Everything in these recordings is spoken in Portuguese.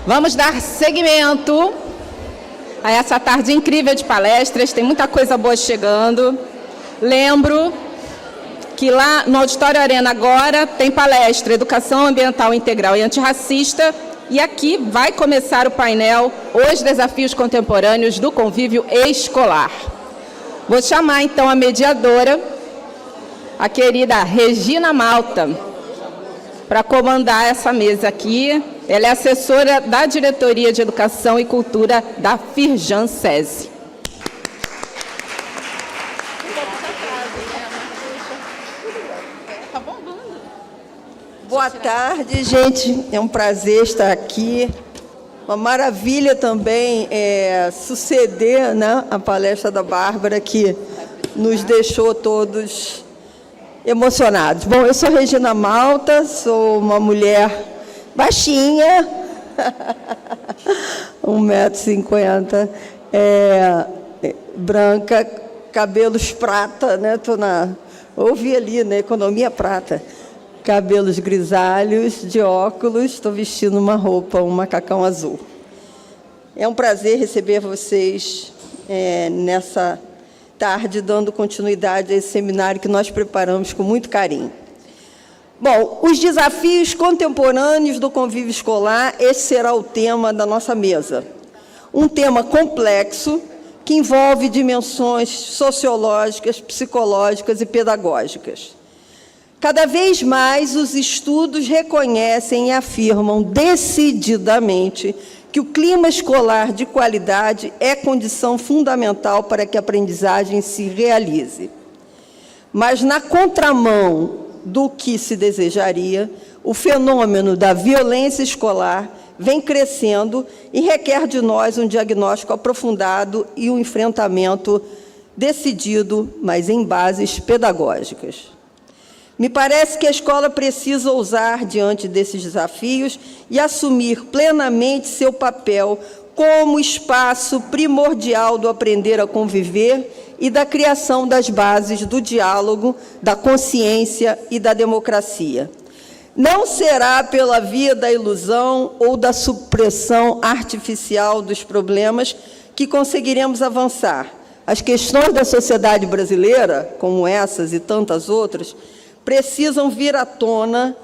Vamos dar seguimento a essa tarde incrível de palestras, tem muita coisa boa chegando. Lembro que lá no Auditório Arena agora tem palestra Educação Ambiental Integral e Antirracista, e aqui vai começar o painel Os Desafios Contemporâneos do Convívio Escolar. Vou chamar então a mediadora, a querida Regina Malta, para comandar essa mesa aqui. Ela é assessora da Diretoria de Educação e Cultura da Firjan SESI. Boa tarde, gente. É um prazer estar aqui. Uma maravilha também suceder, né, a palestra da Bárbara, que nos deixou todos emocionados. Bom, eu sou Regina Malta, sou uma mulher baixinha, 1,50 m, branca, cabelos prata, né? Ouvi ali, né? Economia prata. Cabelos grisalhos, de óculos, estou vestindo uma roupa, um macacão azul. É um prazer receber vocês nessa tarde, dando continuidade a esse seminário que nós preparamos com muito carinho. Bom, os desafios contemporâneos do convívio escolar, esse será o tema da nossa mesa. Um tema complexo, que envolve dimensões sociológicas, psicológicas e pedagógicas. Cada vez mais os estudos reconhecem e afirmam decididamente que o clima escolar de qualidade é condição fundamental para que a aprendizagem se realize. Mas, na contramão do que se desejaria, o fenômeno da violência escolar vem crescendo e requer de nós um diagnóstico aprofundado e um enfrentamento decidido, mas em bases pedagógicas. Me parece que a escola precisa ousar diante desses desafios e assumir plenamente seu papel como espaço primordial do aprender a conviver e da criação das bases do diálogo, da consciência e da democracia. Não será pela via da ilusão ou da supressão artificial dos problemas que conseguiremos avançar. As questões da sociedade brasileira, como essas e tantas outras, precisam vir à tona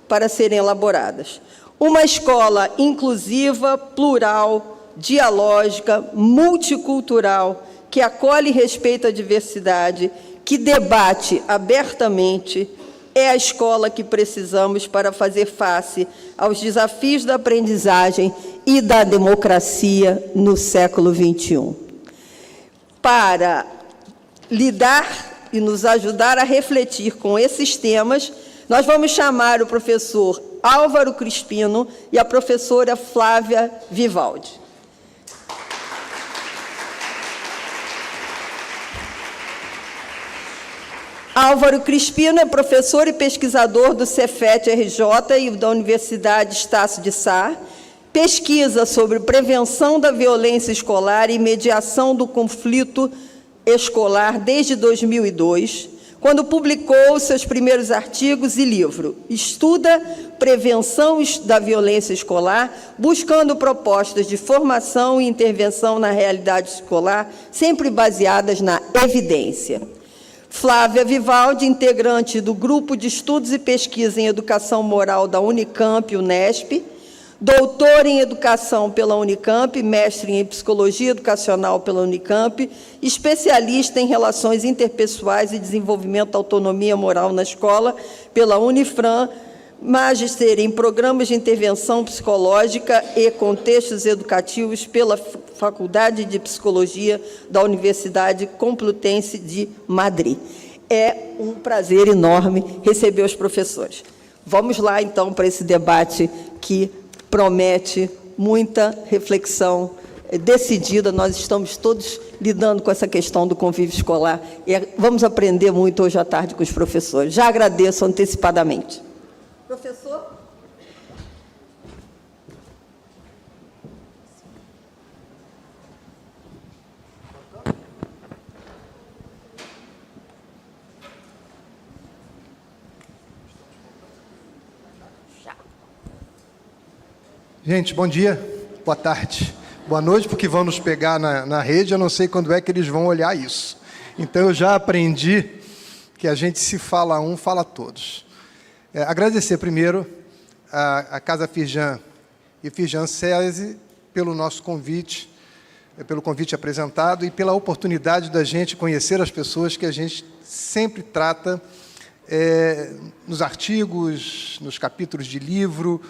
para serem elaboradas. Uma escola inclusiva, plural, dialógica, multicultural, que acolhe e respeita a diversidade, que debate abertamente, é a escola que precisamos para fazer face aos desafios da aprendizagem e da democracia no século XXI. Para lidar e nos ajudar a refletir com esses temas, nós vamos chamar o professor Álvaro Crispino e a professora Flávia Vivaldi. Álvaro Crispino é professor e pesquisador do Cefet-RJ e da Universidade Estácio de Sá. Pesquisa sobre prevenção da violência escolar e mediação do conflito escolar desde 2002, quando publicou seus primeiros artigos e livro. Estuda prevenção da violência escolar, buscando propostas de formação e intervenção na realidade escolar, sempre baseadas na evidência. Flávia Vivaldi, integrante do Grupo de Estudos e Pesquisa em Educação Moral da Unicamp, Unesp, doutora em Educação pela Unicamp, mestre em Psicologia Educacional pela Unicamp, especialista em Relações Interpessoais e Desenvolvimento da Autonomia Moral na Escola pela Unifran, magister em Programas de Intervenção Psicológica e Contextos Educativos pela Faculdade de Psicologia da Universidade Complutense de Madrid. É um prazer enorme receber os professores. Vamos lá, então, para esse debate que promete muita reflexão decidida. Nós estamos todos lidando com essa questão do convívio escolar e vamos aprender muito hoje à tarde com os professores. Já agradeço antecipadamente. Professor? Gente, bom dia, boa tarde, boa noite, porque vão nos pegar na rede, eu não sei quando é que eles vão olhar isso. Então, eu já aprendi que a gente se fala um, fala todos. Agradecer primeiro a Casa Firjan e Firjan SESI pelo nosso convite, pelo convite apresentado e pela oportunidade da gente conhecer as pessoas que a gente sempre trata nos artigos, nos capítulos de livro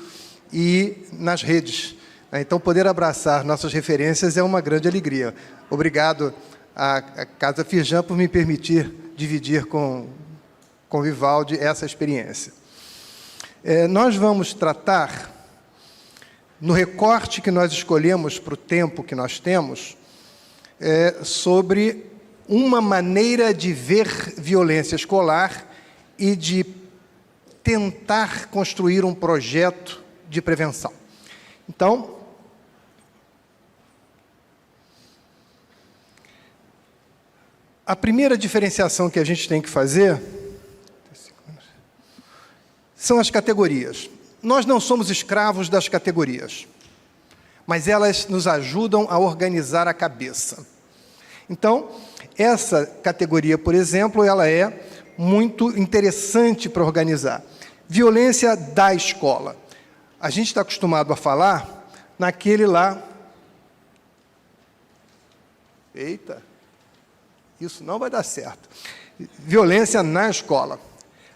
e nas redes. Então, poder abraçar nossas referências é uma grande alegria. Obrigado à Casa Firjan por me permitir dividir com o Vivaldi essa experiência. Nós vamos tratar, no recorte que nós escolhemos para o tempo que nós temos, sobre uma maneira de ver violência escolar e de tentar construir um projeto de prevenção. Então, a primeira diferenciação que a gente tem que fazer são as categorias. Nós não somos escravos das categorias, mas elas nos ajudam a organizar a cabeça. Então, essa categoria, por exemplo, ela é muito interessante para organizar. Violência da escola. A gente está acostumado a falar naquele lá... Eita, isso não vai dar certo. Violência na escola.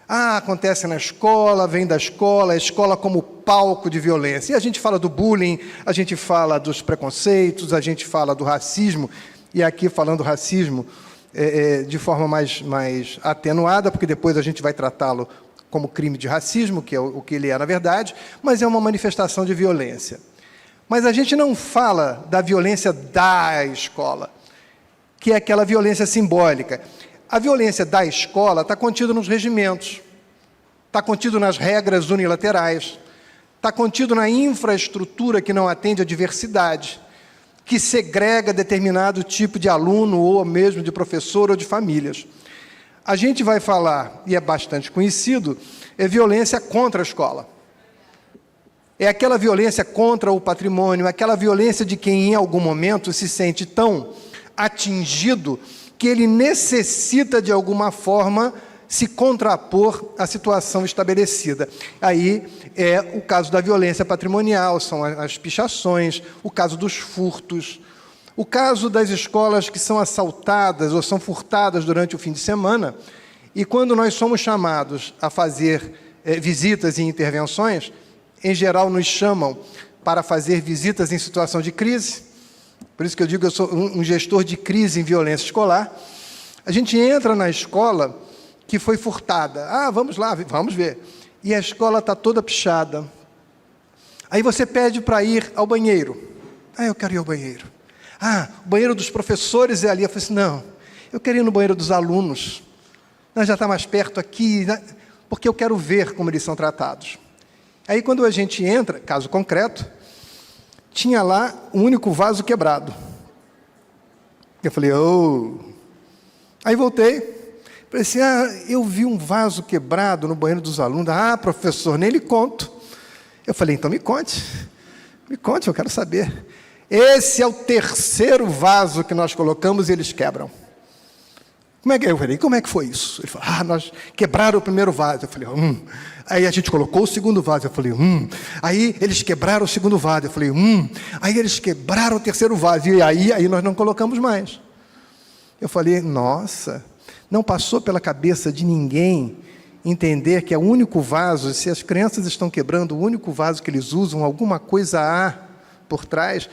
Acontece na escola, vem da escola, a escola como palco de violência. E a gente fala do bullying, a gente fala dos preconceitos, a gente fala do racismo, e aqui falando do racismo de forma mais atenuada, porque depois a gente vai tratá-lo como crime de racismo, que é o que ele é na verdade, mas é uma manifestação de violência. Mas a gente não fala da violência da escola, que é aquela violência simbólica. A violência da escola está contida nos regimentos, está contido nas regras unilaterais, está contido na infraestrutura que não atende à diversidade, que segrega determinado tipo de aluno ou mesmo de professor ou de famílias. A gente vai falar, e é bastante conhecido, violência contra a escola. É aquela violência contra o patrimônio, aquela violência de quem em algum momento se sente tão atingido que ele necessita, de alguma forma, se contrapor à situação estabelecida. Aí é o caso da violência patrimonial, são as pichações, o caso dos furtos, o caso das escolas que são assaltadas ou são furtadas durante o fim de semana, e quando nós somos chamados a fazer visitas e intervenções, em geral nos chamam para fazer visitas em situação de crise. Por isso que eu digo que eu sou um gestor de crise em violência escolar. A gente entra na escola que foi furtada. Vamos lá, vamos ver. E a escola está toda pichada. Aí você pede para ir ao banheiro. Eu quero ir ao banheiro. O banheiro dos professores é ali. Eu falei assim, não, eu quero ir no banheiro dos alunos. Já está mais perto aqui, né? Porque eu quero ver como eles são tratados. Aí quando a gente entra, caso concreto, tinha lá um único vaso quebrado. Eu falei, Aí voltei, falei assim, eu vi um vaso quebrado no banheiro dos alunos. Professor, nem lhe conto. Eu falei, então me conte, eu quero saber. Esse é o terceiro vaso que nós colocamos e eles quebram. Eu falei, como é que foi isso? Ele falou, nós quebraram o primeiro vaso. Eu falei, Aí a gente colocou o segundo vaso. Eu falei, Aí eles quebraram o segundo vaso. Eu falei, Aí eles quebraram o terceiro vaso. E aí nós não colocamos mais. Eu falei, nossa, não passou pela cabeça de ninguém entender que é o único vaso, se as crianças estão quebrando o único vaso que eles usam, alguma coisa há por trás.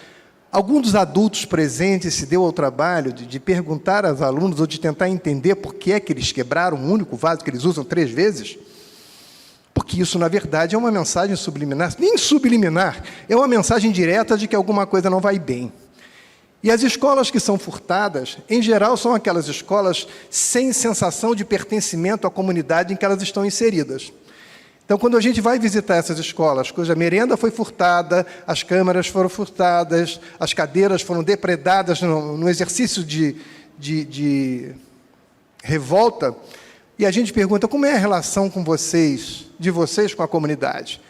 Algum dos adultos presentes se deu ao trabalho de perguntar aos alunos ou de tentar entender por que é que eles quebraram um único vaso que eles usam 3 vezes? Porque isso, na verdade, é uma mensagem subliminar, nem subliminar, é uma mensagem direta de que alguma coisa não vai bem. E as escolas que são furtadas, em geral, são aquelas escolas sem sensação de pertencimento à comunidade em que elas estão inseridas. Então, quando a gente vai visitar essas escolas, cuja merenda foi furtada, as câmeras foram furtadas, as cadeiras foram depredadas no exercício de revolta, e a gente pergunta, como é a relação de vocês com a comunidade?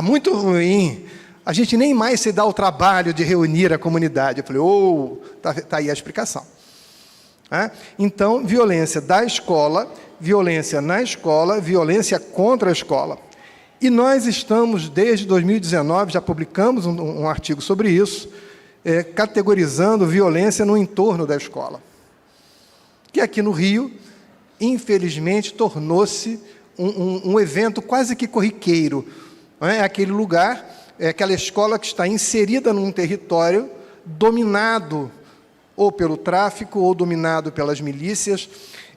Muito ruim. A gente nem mais se dá o trabalho de reunir a comunidade. Eu falei, tá aí a explicação. Então, violência da escola, violência na escola, violência contra a escola. E nós estamos, desde 2019, já publicamos um artigo sobre isso, categorizando violência no entorno da escola. Que aqui no Rio, infelizmente, tornou-se um evento quase que corriqueiro. É aquele lugar, é aquela escola que está inserida num território dominado ou pelo tráfico ou dominado pelas milícias,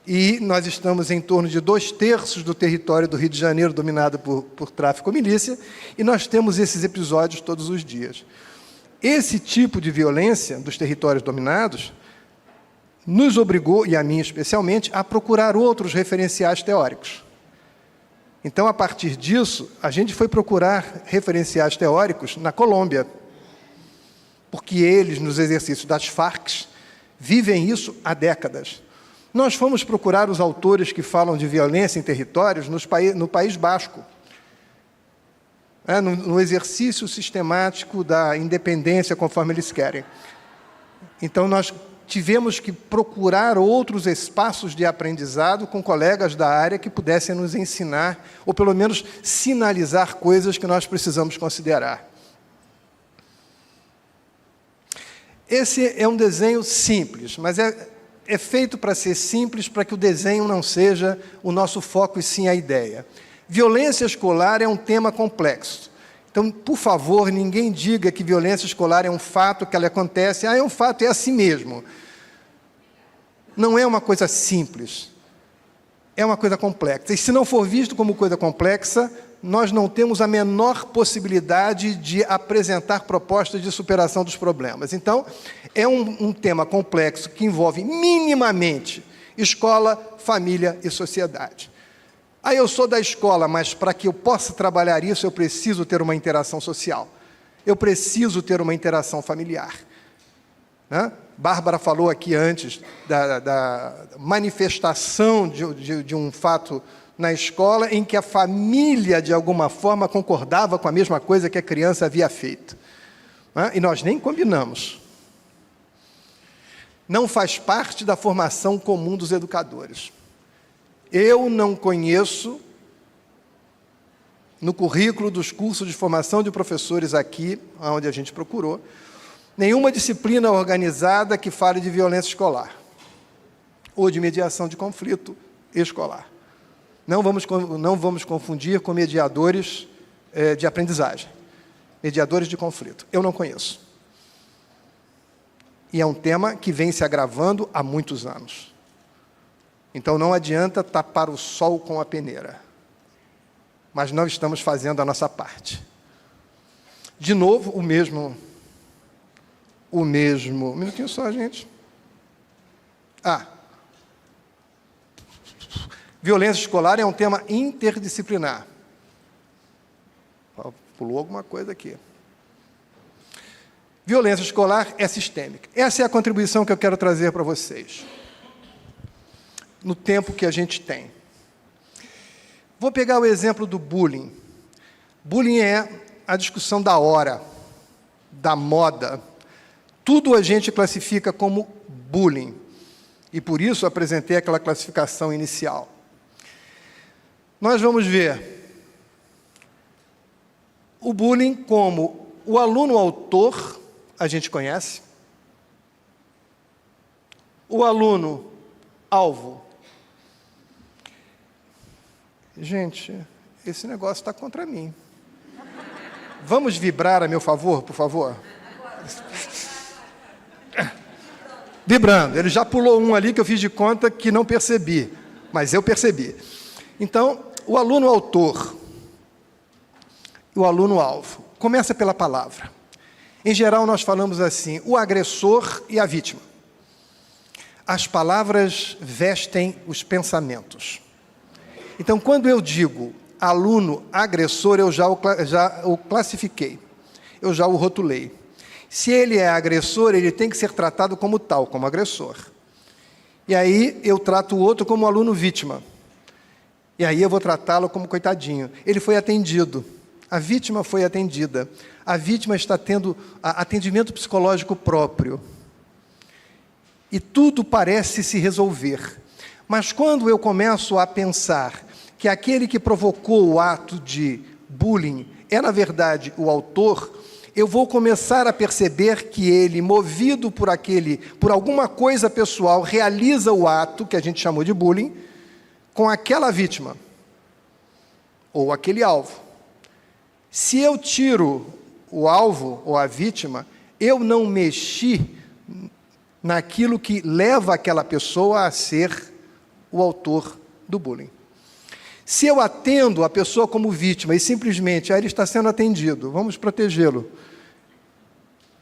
e nós estamos em torno de 2/3 do território do Rio de Janeiro dominado por tráfico ou milícia, e nós temos esses episódios todos os dias. Esse tipo de violência dos territórios dominados nos obrigou, e a mim especialmente, a procurar outros referenciais teóricos. Então, a partir disso, a gente foi procurar referenciais teóricos na Colômbia, porque eles, nos exercícios das Farc, vivem isso há décadas. Nós fomos procurar os autores que falam de violência em territórios no País Basco, no exercício sistemático da independência, conforme eles querem. Então, nós tivemos que procurar outros espaços de aprendizado com colegas da área que pudessem nos ensinar, ou pelo menos sinalizar coisas que nós precisamos considerar. Esse é um desenho simples, mas é feito para ser simples, para que o desenho não seja o nosso foco, e sim a ideia. Violência escolar é um tema complexo. Então, por favor, ninguém diga que violência escolar é um fato, que ela acontece, é um fato, é assim mesmo. Não é uma coisa simples. É uma coisa complexa. E se não for visto como coisa complexa, nós não temos a menor possibilidade de apresentar propostas de superação dos problemas. Então, é um tema complexo que envolve minimamente escola, família e sociedade. Eu sou da escola, mas para que eu possa trabalhar isso, eu preciso ter uma interação social. Eu preciso ter uma interação familiar. Bárbara falou aqui antes da manifestação de um fato na escola em que a família, de alguma forma, concordava com a mesma coisa que a criança havia feito. E nós nem combinamos. Não faz parte da formação comum dos educadores. Eu não conheço, no currículo dos cursos de formação de professores aqui, onde a gente procurou, nenhuma disciplina organizada que fale de violência escolar ou de mediação de conflito escolar. Não vamos confundir com mediadores de aprendizagem, mediadores de conflito. Eu não conheço. E é um tema que vem se agravando há muitos anos. Então, não adianta tapar o sol com a peneira. Mas não estamos fazendo a nossa parte. De novo, o mesmo... Um minutinho só, gente. Violência escolar é um tema interdisciplinar. Pulou alguma coisa aqui. Violência escolar é sistêmica. Essa é a contribuição que eu quero trazer para vocês, no tempo que a gente tem. Vou pegar o exemplo do bullying. Bullying é a discussão da hora, da moda. Tudo a gente classifica como bullying. E por isso apresentei aquela classificação inicial. Nós vamos ver o bullying como o aluno autor, a gente conhece. O aluno alvo. Gente, esse negócio está contra mim. Vamos vibrar a meu favor, por favor? Vibrando. Ele já pulou um ali que eu fiz de conta que não percebi, mas eu percebi. Então, o aluno autor e o aluno alvo. Começa pela palavra. Em geral, nós falamos assim, o agressor e a vítima. As palavras vestem os pensamentos. Então, quando eu digo aluno agressor, eu já o classifiquei, eu já o rotulei. Se ele é agressor, ele tem que ser tratado como tal, como agressor. E aí eu trato o outro como aluno vítima. E aí eu vou tratá-lo como coitadinho. Ele foi atendido. A vítima foi atendida. A vítima está tendo atendimento psicológico próprio. E tudo parece se resolver. Mas quando eu começo a pensar que aquele que provocou o ato de bullying é, na verdade, o autor, eu vou começar a perceber que ele, movido por alguma coisa pessoal, realiza o ato, que a gente chamou de bullying, com aquela vítima, ou aquele alvo. Se eu tiro o alvo ou a vítima, eu não mexi naquilo que leva aquela pessoa a ser o autor do bullying. Se eu atendo a pessoa como vítima e simplesmente, ele está sendo atendido, vamos protegê-lo,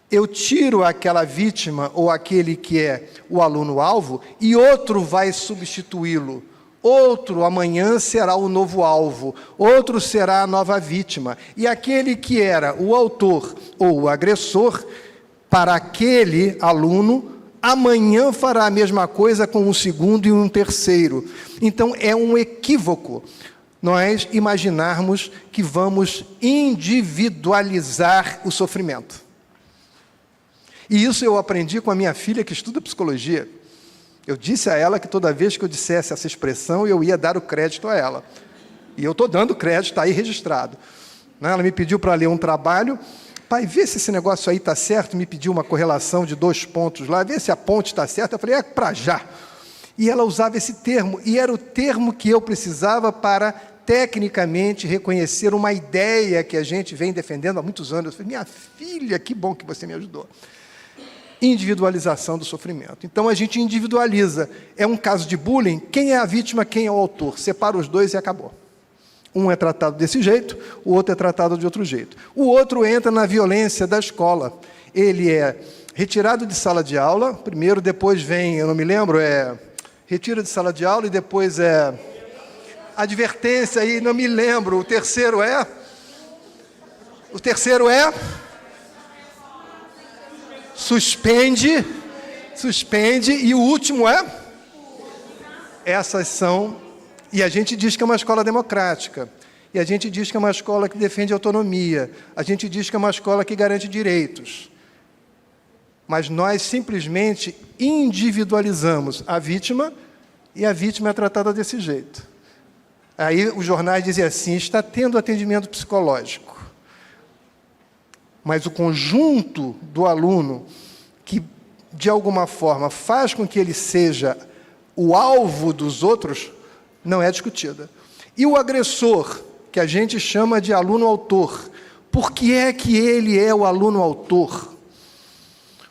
eu tiro aquela vítima ou aquele que é o aluno-alvo e outro vai substituí-lo. Outro amanhã será o novo alvo, outro será a nova vítima. E aquele que era o autor ou o agressor, para aquele aluno, amanhã fará a mesma coisa com um segundo e um terceiro. Então, é um equívoco nós imaginarmos que vamos individualizar o sofrimento. E isso eu aprendi com a minha filha, que estuda psicologia. Eu disse a ela que toda vez que eu dissesse essa expressão, eu ia dar o crédito a ela. E eu estou dando crédito, está aí registrado. Ela me pediu para ler um trabalho. Pai, vê se esse negócio aí está certo. Me pediu uma correlação de 2 pontos lá, vê se a ponte está certa. Eu falei, é para já. E ela usava esse termo, e era o termo que eu precisava para, tecnicamente, reconhecer uma ideia que a gente vem defendendo há muitos anos. Eu falei, minha filha, que bom que você me ajudou. Individualização do sofrimento. Então, a gente individualiza. É um caso de bullying, quem é a vítima, quem é o autor. Separa os dois e acabou. Um é tratado desse jeito, o outro é tratado de outro jeito. O outro entra na violência da escola. Ele é retirado de sala de aula, primeiro, depois vem, eu não me lembro, retira de sala de aula e depois advertência, e não me lembro. O terceiro é suspende, e o último essas são, e a gente diz que é uma escola democrática, e a gente diz que é uma escola que defende autonomia, a gente diz que é uma escola que garante direitos, mas nós simplesmente individualizamos a vítima, e a vítima é tratada desse jeito. Aí os jornais dizem assim, está tendo atendimento psicológico. Mas o conjunto do aluno que, de alguma forma, faz com que ele seja o alvo dos outros, não é discutida. E o agressor, que a gente chama de aluno-autor, por que é que ele é o aluno-autor?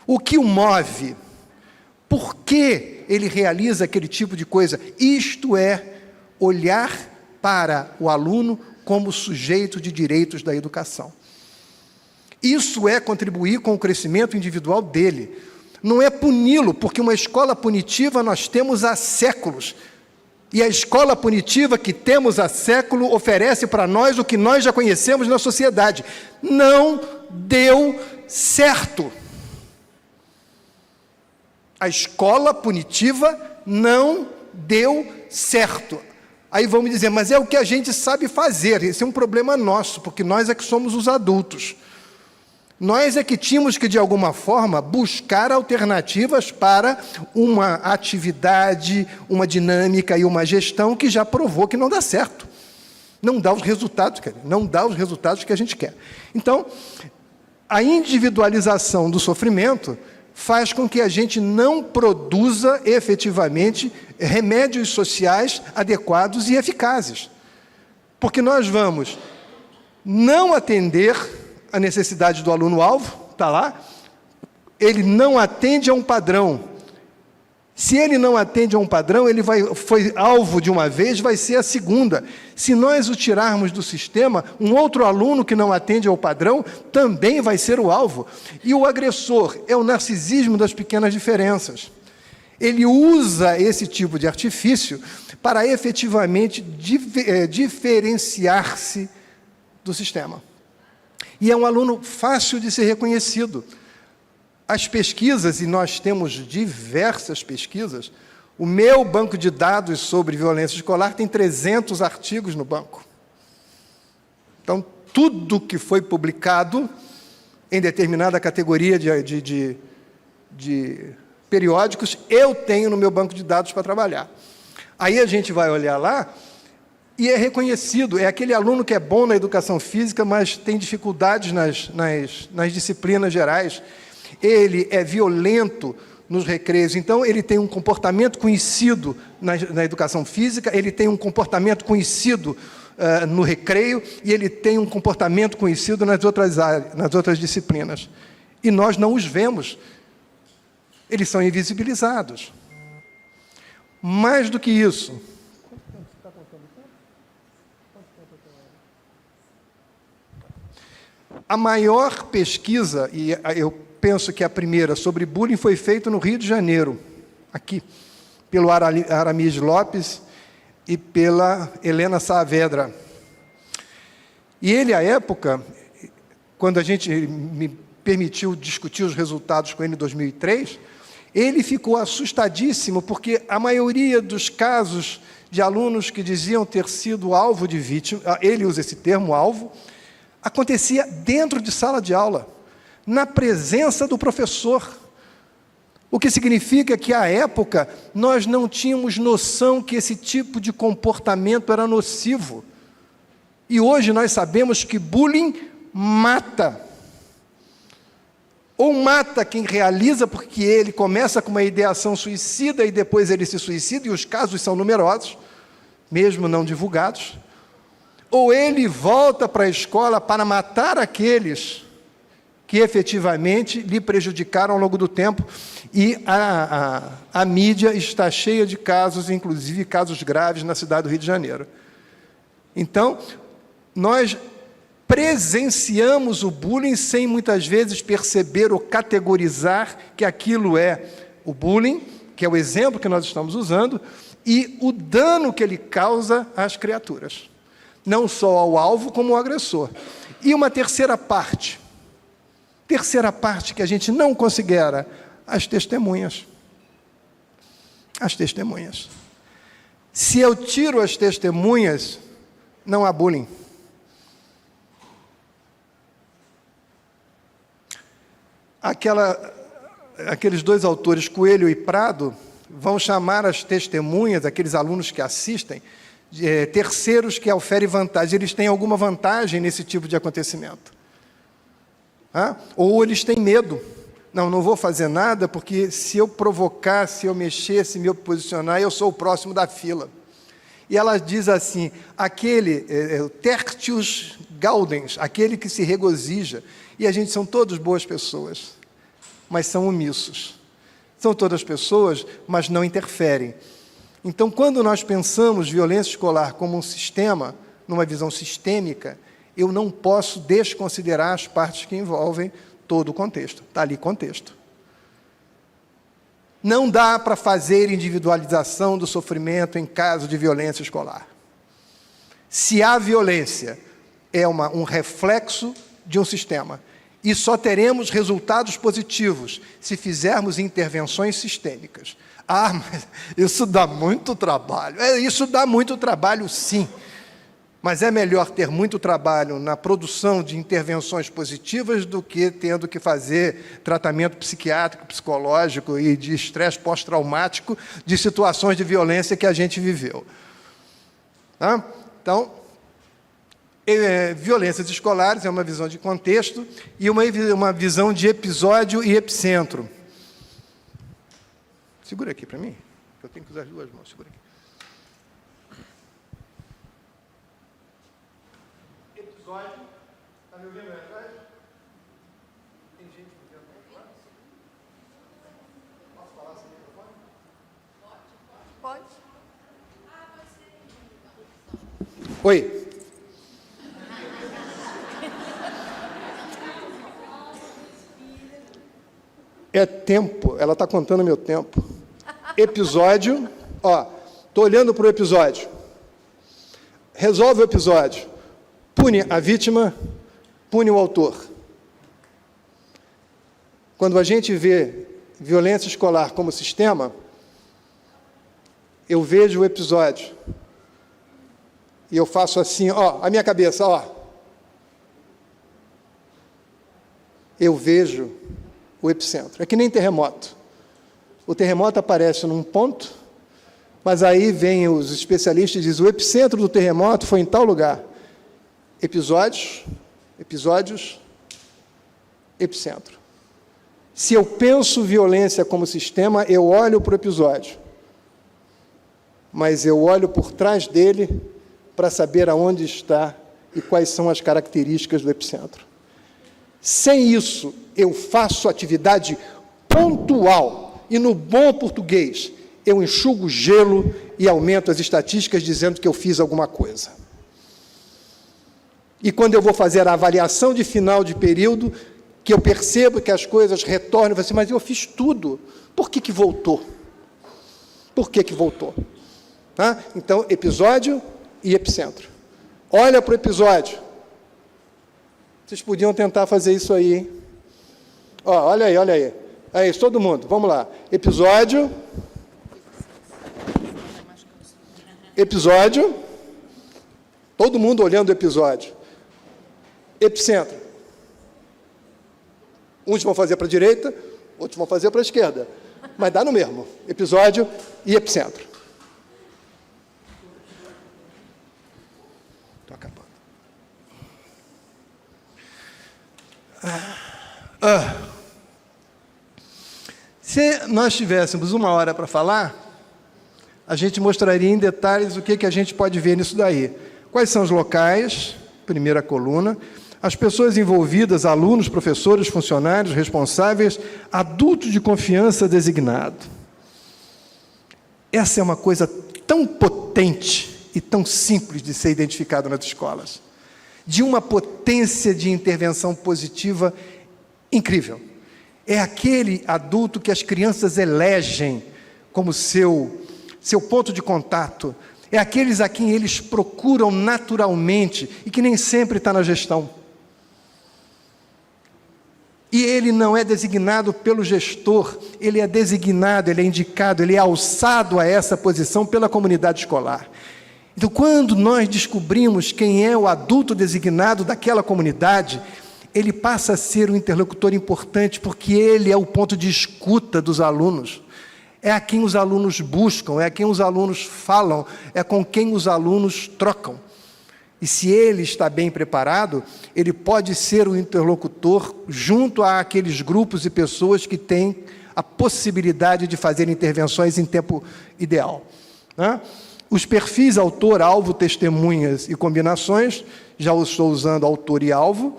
O que o move? Por que ele realiza aquele tipo de coisa? Isto é olhar para o aluno como sujeito de direitos da educação. Isso é contribuir com o crescimento individual dele. Não é puni-lo, porque uma escola punitiva nós temos há séculos. E a escola punitiva que temos há século oferece para nós o que nós já conhecemos na sociedade. Não deu certo. A escola punitiva não deu certo. Aí vamos dizer, mas é o que a gente sabe fazer. Esse é um problema nosso, porque nós é que somos os adultos. Nós é que tínhamos que, de alguma forma, buscar alternativas para uma atividade, uma dinâmica e uma gestão que já provou que não dá certo. Não dá os resultados, não dá os resultados que a gente quer. Então, a individualização do sofrimento faz com que a gente não produza efetivamente remédios sociais adequados e eficazes. Porque nós vamos não atender a necessidade do aluno-alvo, está lá, ele não atende a um padrão. Se ele não atende a um padrão, ele foi alvo de uma vez, vai ser a segunda. Se nós o tirarmos do sistema, um outro aluno que não atende ao padrão também vai ser o alvo. E o agressor é o narcisismo das pequenas diferenças. Ele usa esse tipo de artifício para efetivamente diferenciar-se do sistema. E é um aluno fácil de ser reconhecido. As pesquisas, e nós temos diversas pesquisas, o meu banco de dados sobre violência escolar tem 300 artigos no banco. Então, tudo que foi publicado em determinada categoria de periódicos, eu tenho no meu banco de dados para trabalhar. Aí a gente vai olhar lá e é reconhecido, é aquele aluno que é bom na educação física, mas tem dificuldades nas disciplinas gerais. Ele é violento nos recreios, então ele tem um comportamento conhecido na educação física, ele tem um comportamento conhecido no recreio, e ele tem um comportamento conhecido nas outras áreas, nas outras disciplinas. E nós não os vemos. Eles são invisibilizados. Mais do que isso, a maior pesquisa, e eu penso que a primeira, sobre bullying, foi feita no Rio de Janeiro, aqui, pelo Aramis Lopes e pela Helena Saavedra. E ele, à época, quando a gente me permitiu discutir os resultados com ele em 2003, ele ficou assustadíssimo, porque a maioria dos casos de alunos que diziam ter sido alvo de vítima, ele usa esse termo, alvo, acontecia dentro de sala de aula, na presença do professor. O que significa que, à época, nós não tínhamos noção que esse tipo de comportamento era nocivo. E hoje nós sabemos que bullying mata. Ou mata quem realiza, porque ele começa com uma ideação suicida e depois ele se suicida, e os casos são numerosos, mesmo não divulgados. Ou ele volta para a escola para matar aqueles que efetivamente lhe prejudicaram ao longo do tempo, e a mídia está cheia de casos, inclusive casos graves na cidade do Rio de Janeiro. Então, nós presenciamos o bullying sem muitas vezes perceber ou categorizar que aquilo é o bullying, que é o exemplo que nós estamos usando, e o dano que ele causa às criaturas, não só ao alvo como ao agressor. E uma terceira parte que a gente não considera, as testemunhas. As testemunhas. Se eu tiro as testemunhas, não há bullying. Aqueles dois autores, Coelho e Prado, vão chamar as testemunhas, aqueles alunos que assistem, de terceiros que oferem vantagem. Eles têm alguma vantagem nesse tipo de acontecimento. Ou eles têm medo. Não vou fazer nada, porque se eu provocar, se eu mexer, se me posicionar, eu sou o próximo da fila. E ela diz assim, aquele, tertius gaudens, aquele que se regozija. E a gente são todos boas pessoas, mas são omissos. São todas pessoas, mas não interferem. Então, quando nós pensamos violência escolar como um sistema, numa visão sistêmica, eu não posso desconsiderar as partes que envolvem todo o contexto. Está ali contexto. Não dá para fazer individualização do sofrimento em caso de violência escolar. Se há violência, é um reflexo de um sistema. E só teremos resultados positivos se fizermos intervenções sistêmicas. Mas isso dá muito trabalho. Isso dá muito trabalho, sim. Mas é melhor ter muito trabalho na produção de intervenções positivas do que tendo que fazer tratamento psiquiátrico, psicológico e de estresse pós-traumático de situações de violência que a gente viveu. Então, violências escolares é uma visão de contexto e uma visão de episódio e epicentro. Segura aqui para mim, eu tenho que usar as duas mãos. Segura aqui. Episódio. Está me ouvindo aí atrás? Tem gente que quer falar? Posso falar sem microfone? Pode. Oi. É tempo, ela está contando meu tempo. Episódio, estou olhando para o episódio. Resolve o episódio. Pune a vítima, pune o autor. Quando a gente vê violência escolar como sistema, eu vejo o episódio. E eu faço assim, a minha cabeça, eu vejo o epicentro. É que nem terremoto. O terremoto aparece num ponto, mas aí vêm os especialistas e dizem: o epicentro do terremoto foi em tal lugar. Episódios, epicentro. Se eu penso violência como sistema, eu olho para o episódio, mas eu olho por trás dele para saber aonde está e quais são as características do epicentro. Sem isso, eu faço atividade pontual, e no bom português, eu enxugo gelo e aumento as estatísticas dizendo que eu fiz alguma coisa. E quando eu vou fazer a avaliação de final de período, que eu percebo que as coisas retornam, eu falo assim: mas eu fiz tudo, por que voltou? Por que voltou? Tá? Então, episódio e epicentro. Olha para o episódio. Vocês podiam tentar fazer isso aí, hein? Ó, olha aí, olha aí. É isso, todo mundo, vamos lá. Episódio. Todo mundo olhando o episódio. Epicentro. Uns vão fazer para a direita, outros vão fazer para a esquerda. Mas dá no mesmo. Episódio e epicentro. Estou acabando. Se nós tivéssemos 1 hora para falar, a gente mostraria em detalhes o que a gente pode ver nisso daí. Quais são os locais, primeira coluna, as pessoas envolvidas, alunos, professores, funcionários, responsáveis, adultos de confiança designado. Essa é uma coisa tão potente e tão simples de ser identificado nas escolas, de uma potência de intervenção positiva incrível. É aquele adulto que as crianças elegem como seu ponto de contato, é aqueles a quem eles procuram naturalmente e que nem sempre está na gestão. E ele não é designado pelo gestor, ele é designado, ele é indicado, ele é alçado a essa posição pela comunidade escolar. Então, quando nós descobrimos quem é o adulto designado daquela comunidade, ele passa a ser um interlocutor importante, porque ele é o ponto de escuta dos alunos. É a quem os alunos buscam, é a quem os alunos falam, é com quem os alunos trocam. E se ele está bem preparado, ele pode ser o interlocutor junto àqueles grupos e pessoas que têm a possibilidade de fazer intervenções em tempo ideal. Né? Os perfis autor, alvo, testemunhas e combinações, já estou usando autor e alvo.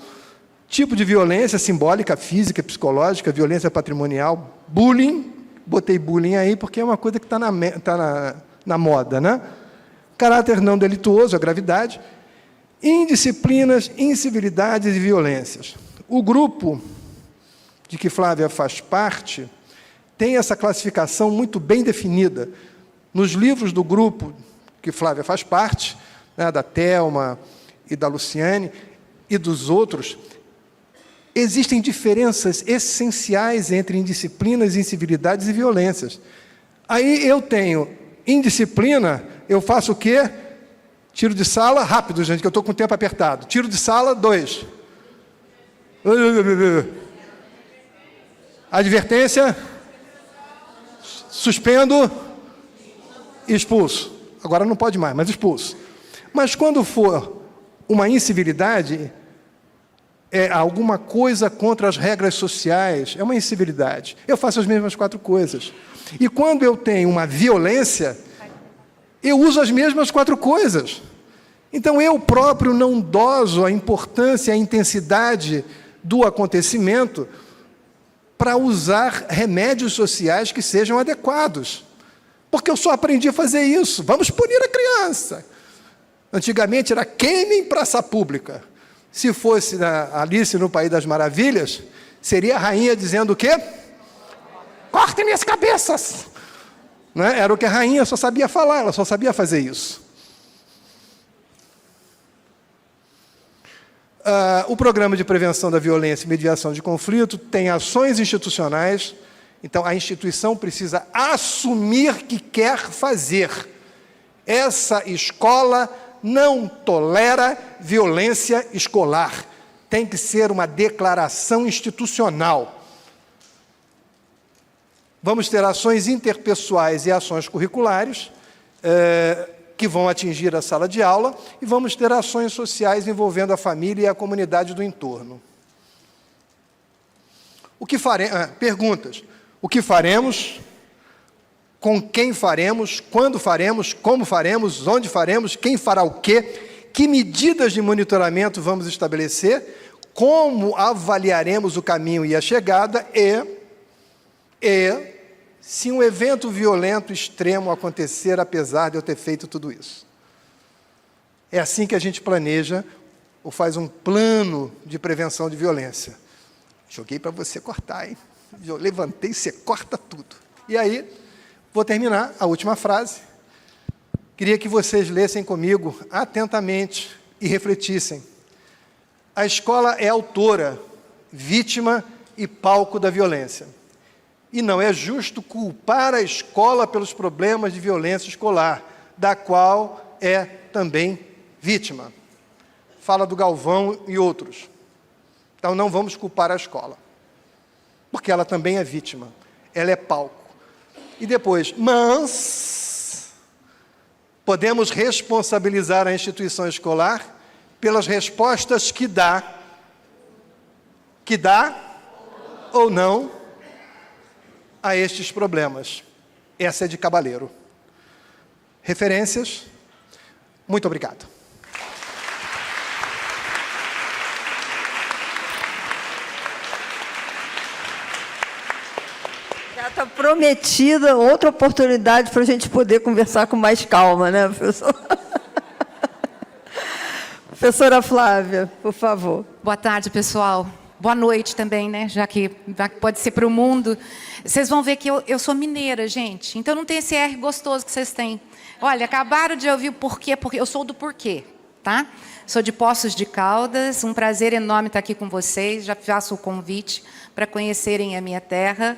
Tipo de violência simbólica, física, psicológica, violência patrimonial, bullying. Botei bullying aí porque é uma coisa que está na moda, né? Caráter não delituoso, a gravidade. Indisciplinas, incivilidades e violências. O grupo de que Flávia faz parte tem essa classificação muito bem definida. Nos livros do grupo que Flávia faz parte, né, da Thelma e da Luciane e dos outros, existem diferenças essenciais entre indisciplinas, incivilidades e violências. Aí eu tenho indisciplina, eu faço o quê? Tiro de sala, rápido, gente, que eu estou com o tempo apertado. Tiro de sala, 2. Advertência, suspendo, expulso. Agora não pode mais, mas expulso. Mas quando for uma incivilidade, é alguma coisa contra as regras sociais, é uma incivilidade. Eu faço as mesmas 4 coisas. E quando eu tenho uma violência, eu uso as mesmas 4 coisas. Então, eu próprio não doso a importância, a intensidade do acontecimento para usar remédios sociais que sejam adequados. Porque eu só aprendi a fazer isso. Vamos punir a criança. Antigamente era queime em praça pública. Se fosse a Alice no País das Maravilhas, seria a rainha dizendo o quê? Cortem minhas cabeças! Né? Era o que a rainha só sabia falar, ela só sabia fazer isso. O Programa de Prevenção da Violência e Mediação de Conflito tem ações institucionais, então a instituição precisa assumir que quer fazer. Essa escola não tolera violência escolar. tem que ser uma declaração institucional. Vamos ter ações interpessoais e ações curriculares que vão atingir a sala de aula, e vamos ter ações sociais envolvendo a família e a comunidade do entorno. O que faremos? Perguntas. O que faremos? Com quem faremos? Quando faremos? Como faremos? Onde faremos? Quem fará o quê? Que medidas de monitoramento vamos estabelecer? Como avaliaremos o caminho e a chegada? E se um evento violento extremo acontecer, apesar de eu ter feito tudo isso. É assim que a gente planeja ou faz um plano de prevenção de violência. Joguei para você cortar, hein? Eu levantei, você corta tudo. E aí, vou terminar a última frase. Queria que vocês lessem comigo atentamente e refletissem. A escola é autora, vítima e palco da violência. E não é justo culpar a escola pelos problemas de violência escolar, da qual é também vítima. Fala do Galvão e outros. Então não vamos culpar a escola, porque ela também é vítima, ela é palco. E depois, mas podemos responsabilizar a instituição escolar pelas respostas que dá ou não a estes problemas. Essa é de cabaleiro. Referências? Muito obrigado. Já está prometida outra oportunidade para a gente poder conversar com mais calma, né, professor? Professora Flávia, por favor. Boa tarde, pessoal. Boa noite também, né? Já que pode ser para o mundo. Vocês vão ver que eu sou mineira, gente. Então não tem esse R gostoso que vocês têm. Olha, acabaram de ouvir o porquê, porque eu sou do porquê, tá? Sou de Poços de Caldas. Um prazer enorme estar aqui com vocês. Já faço o convite para conhecerem a minha terra.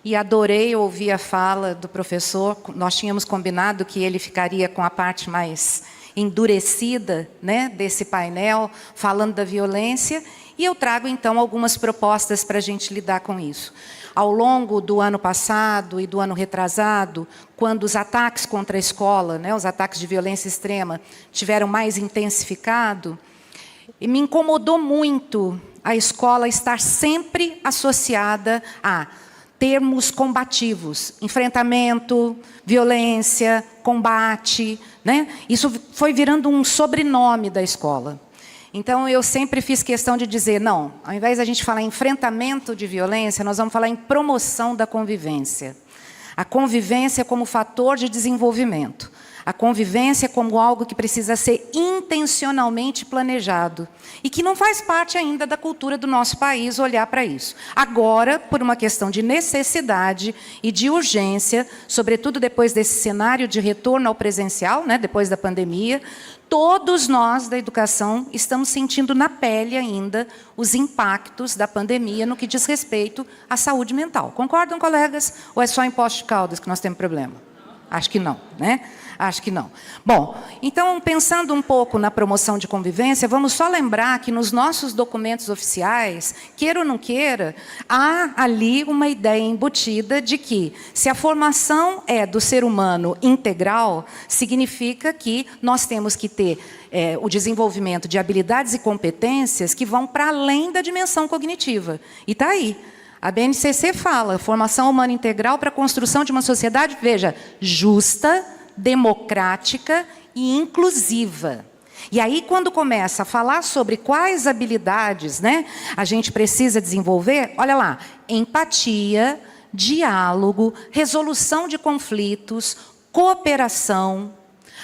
E adorei ouvir a fala do professor. Nós tínhamos combinado que ele ficaria com a parte mais endurecida, né, desse painel, falando da violência. E eu trago, então, algumas propostas para a gente lidar com isso. Ao longo do ano passado e do ano retrasado, quando os ataques contra a escola, né, os ataques de violência extrema, tiveram mais intensificado, me incomodou muito a escola estar sempre associada a termos combativos, enfrentamento, violência, combate, né? Isso foi virando um sobrenome da escola. Então, eu sempre fiz questão de dizer, não, ao invés da gente falar em enfrentamento de violência, nós vamos falar em promoção da convivência. A convivência como fator de desenvolvimento. A convivência como algo que precisa ser intencionalmente planejado. E que não faz parte ainda da cultura do nosso país olhar para isso. Agora, por uma questão de necessidade e de urgência, sobretudo depois desse cenário de retorno ao presencial, né, depois da pandemia, todos nós da educação estamos sentindo na pele ainda os impactos da pandemia no que diz respeito à saúde mental. Concordam, colegas? Ou é só em Poços de Caldas que nós temos problema? Acho que não, né? Acho que não. Bom, então, pensando um pouco na promoção de convivência, vamos só lembrar que nos nossos documentos oficiais, queira ou não queira, há ali uma ideia embutida de que, se a formação é do ser humano integral, significa que nós temos que ter o desenvolvimento de habilidades e competências que vão para além da dimensão cognitiva. E está aí. A BNCC fala, formação humana integral para a construção de uma sociedade, veja, justa, democrática e inclusiva. E aí, quando começa a falar sobre quais habilidades, né, a gente precisa desenvolver, olha lá, empatia, diálogo, resolução de conflitos, cooperação,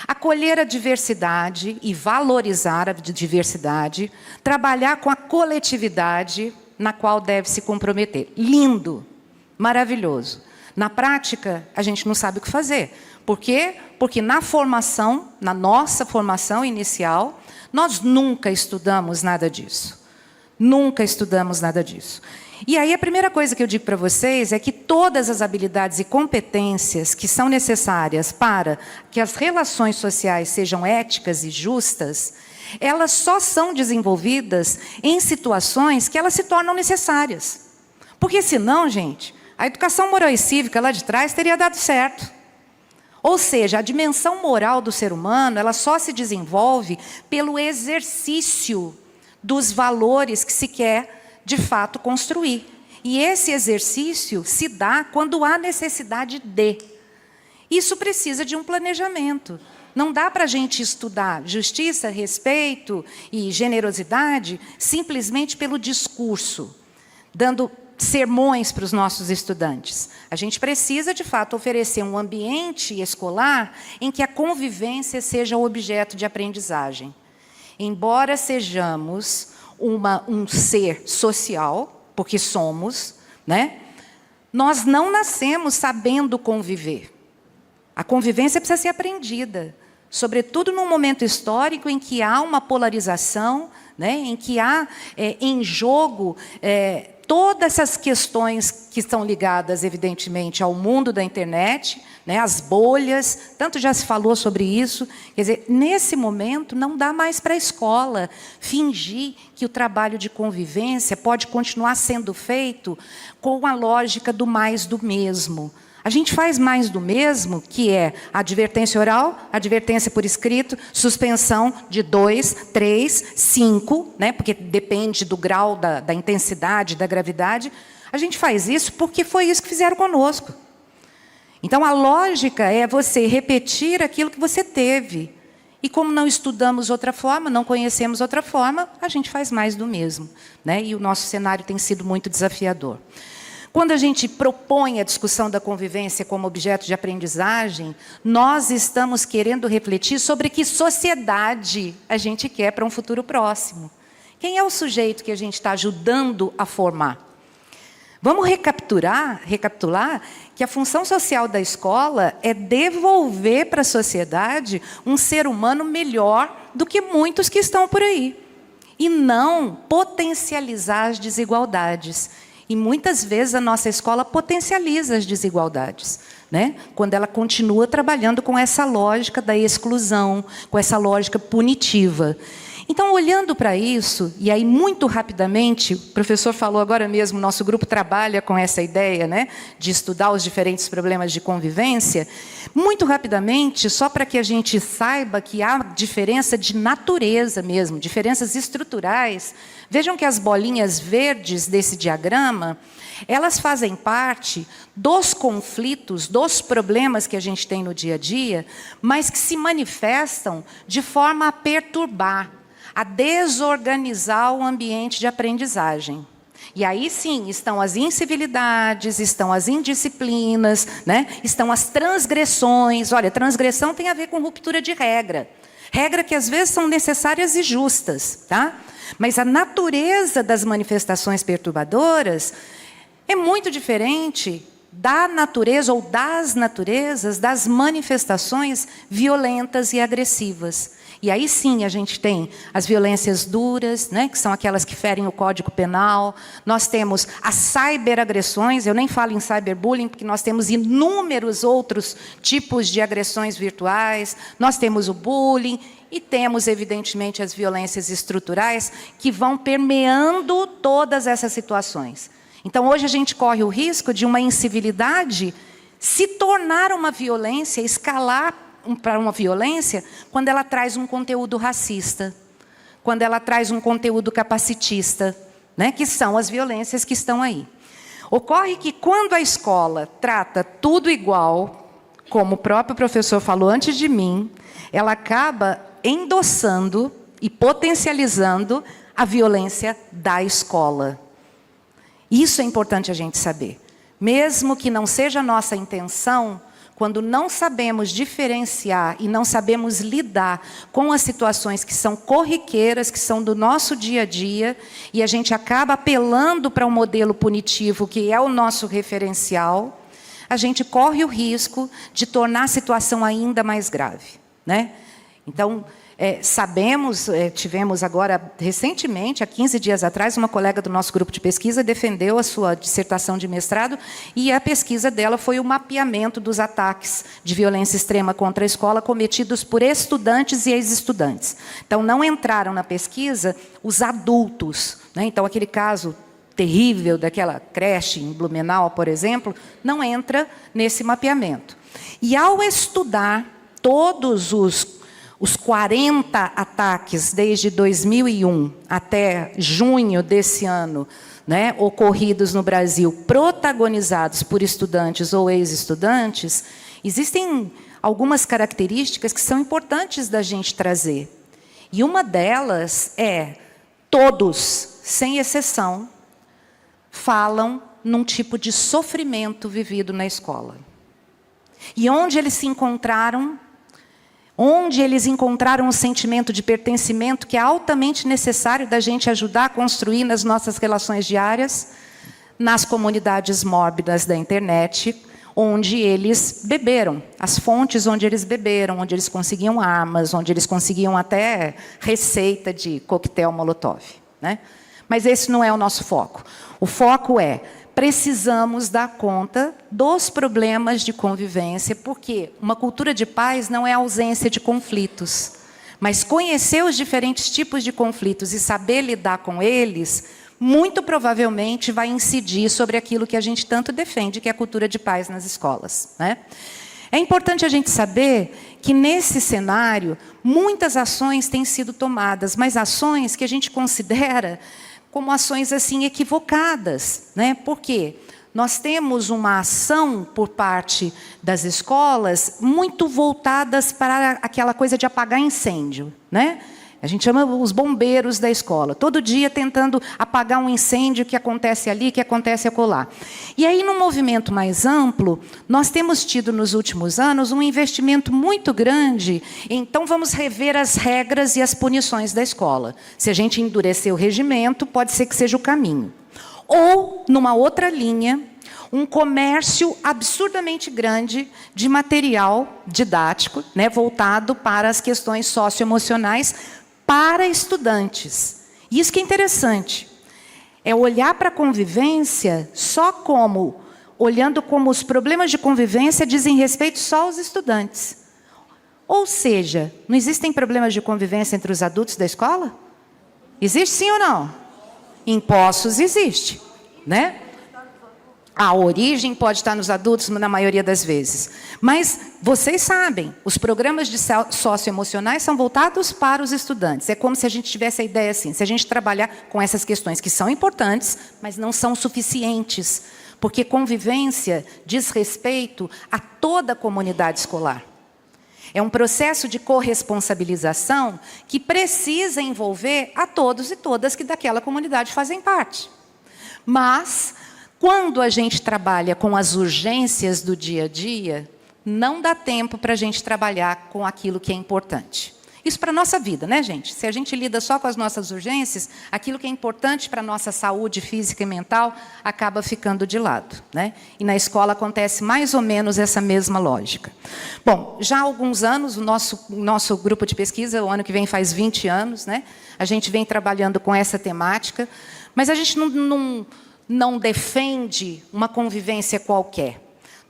acolher a diversidade e valorizar a diversidade, trabalhar com a coletividade na qual deve se comprometer. Lindo, maravilhoso. Na prática, a gente não sabe o que fazer. Por quê? Porque na formação, na nossa formação inicial, nós nunca estudamos nada disso. Nunca estudamos nada disso. E aí a primeira coisa que eu digo para vocês é que todas as habilidades e competências que são necessárias para que as relações sociais sejam éticas e justas, elas só são desenvolvidas em situações que elas se tornam necessárias. Porque senão, gente, a educação moral e cívica lá de trás teria dado certo. Ou seja, a dimensão moral do ser humano, ela só se desenvolve pelo exercício dos valores que se quer, de fato, construir. E esse exercício se dá quando há necessidade de. Isso precisa de um planejamento. Não dá para a gente estudar justiça, respeito e generosidade simplesmente pelo discurso, dando sermões para os nossos estudantes. A gente precisa, de fato, oferecer um ambiente escolar em que a convivência seja o objeto de aprendizagem. Embora sejamos um ser social, porque somos, né? Nós não nascemos sabendo conviver. A convivência precisa ser aprendida, sobretudo num momento histórico em que há uma polarização, né? Em que há em jogo todas essas questões que estão ligadas, evidentemente, ao mundo da internet, né, as bolhas, tanto já se falou sobre isso. Quer dizer, nesse momento, não dá mais para a escola fingir que o trabalho de convivência pode continuar sendo feito com a lógica do mais do mesmo. A gente faz mais do mesmo, que é advertência oral, advertência por escrito, suspensão de 2, 3, 5, né, porque depende do grau da intensidade, da gravidade. A gente faz isso porque foi isso que fizeram conosco. Então, a lógica é você repetir aquilo que você teve. E como não estudamos outra forma, não conhecemos outra forma, a gente faz mais do mesmo, né? E o nosso cenário tem sido muito desafiador. Quando a gente propõe a discussão da convivência como objeto de aprendizagem, nós estamos querendo refletir sobre que sociedade a gente quer para um futuro próximo. Quem é o sujeito que a gente está ajudando a formar? Vamos recapitular que a função social da escola é devolver para a sociedade um ser humano melhor do que muitos que estão por aí. E não potencializar as desigualdades. E muitas vezes a nossa escola potencializa as desigualdades, né? Quando ela continua trabalhando com essa lógica da exclusão, com essa lógica punitiva. Então, olhando para isso, e aí muito rapidamente, o professor falou agora mesmo, nosso grupo trabalha com essa ideia, né, de estudar os diferentes problemas de convivência. Muito rapidamente, só para que a gente saiba que há diferença de natureza mesmo, diferenças estruturais. Vejam que as bolinhas verdes desse diagrama, elas fazem parte dos conflitos, dos problemas que a gente tem no dia a dia, mas que se manifestam de forma a perturbar, a desorganizar o ambiente de aprendizagem. E aí sim, estão as incivilidades, estão as indisciplinas, né? Estão as transgressões. Olha, transgressão tem a ver com ruptura de regra. Regra que às vezes são necessárias e justas, tá? Mas a natureza das manifestações perturbadoras é muito diferente da natureza ou das naturezas das manifestações violentas e agressivas. E aí sim a gente tem as violências duras, né, que são aquelas que ferem o Código Penal. Nós temos as cyberagressões, eu nem falo em cyberbullying, porque nós temos inúmeros outros tipos de agressões virtuais. Nós temos o bullying e temos, evidentemente, as violências estruturais que vão permeando todas essas situações. Então, hoje a gente corre o risco de uma incivilidade se tornar uma violência, escalar para uma violência, quando ela traz um conteúdo racista, quando ela traz um conteúdo capacitista, né, que são as violências que estão aí. Ocorre que quando a escola trata tudo igual, como o próprio professor falou antes de mim, ela acaba endossando e potencializando a violência da escola. Isso é importante a gente saber. Mesmo que não seja a nossa intenção, quando não sabemos diferenciar e não sabemos lidar com as situações que são corriqueiras, que são do nosso dia a dia, e a gente acaba apelando para um modelo punitivo que é o nosso referencial, a gente corre o risco de tornar a situação ainda mais grave, né? Então, Tivemos agora, recentemente, há 15 dias atrás, uma colega do nosso grupo de pesquisa defendeu a sua dissertação de mestrado e a pesquisa dela foi o mapeamento dos ataques de violência extrema contra a escola cometidos por estudantes e ex-estudantes. Então, não entraram na pesquisa os adultos, né? Então, aquele caso terrível daquela creche em Blumenau, por exemplo, não entra nesse mapeamento. E ao estudar todos os 40 ataques desde 2001 até junho desse ano, né, ocorridos no Brasil, protagonizados por estudantes ou ex-estudantes, existem algumas características que são importantes da gente trazer. E uma delas é, todos, sem exceção, falam num tipo de sofrimento vivido na escola. E onde eles se encontraram, onde eles encontraram um sentimento de pertencimento que é altamente necessário da gente ajudar a construir nas nossas relações diárias, nas comunidades mórbidas da internet, onde eles beberam, as fontes onde eles beberam, onde eles conseguiam armas, onde eles conseguiam até receita de coquetel Molotov, né? Mas esse não é o nosso foco. O foco é, precisamos dar conta dos problemas de convivência, porque uma cultura de paz não é ausência de conflitos, mas conhecer os diferentes tipos de conflitos e saber lidar com eles, muito provavelmente vai incidir sobre aquilo que a gente tanto defende, que é a cultura de paz nas escolas, né? É importante a gente saber que, nesse cenário, muitas ações têm sido tomadas, mas ações que a gente considera como ações assim equivocadas, né? Por quê? Nós temos uma ação por parte das escolas muito voltadas para aquela coisa de apagar incêndio, né? A gente chama os bombeiros da escola, todo dia tentando apagar um incêndio que acontece ali, que acontece acolá. E aí, num movimento mais amplo, nós temos tido nos últimos anos um investimento muito grande, então vamos rever as regras e as punições da escola. Se a gente endurecer o regimento, pode ser que seja o caminho. Ou, numa outra linha, um comércio absurdamente grande de material didático, né, voltado para as questões socioemocionais, para estudantes. Isso que é interessante, é olhar para a convivência olhando como os problemas de convivência dizem respeito só aos estudantes. Ou seja, não existem problemas de convivência entre os adultos da escola? Existe sim ou não? Em Poços existe, né? A origem pode estar nos adultos, na maioria das vezes. Mas vocês sabem, os programas de socioemocionais são voltados para os estudantes. É como se a gente tivesse a ideia assim, se a gente trabalhar com essas questões que são importantes, mas não são suficientes, porque convivência diz respeito a toda a comunidade escolar. É um processo de corresponsabilização que precisa envolver a todos e todas que daquela comunidade fazem parte. Mas, quando a gente trabalha com as urgências do dia a dia, não dá tempo para a gente trabalhar com aquilo que é importante. Isso para a nossa vida, né, gente? Se a gente lida só com as nossas urgências, aquilo que é importante para a nossa saúde física e mental acaba ficando de lado, né? E na escola acontece mais ou menos essa mesma lógica. Bom, já há alguns anos, o nosso grupo de pesquisa, o ano que vem faz 20 anos, né? A gente vem trabalhando com essa temática, mas a gente não defende uma convivência qualquer.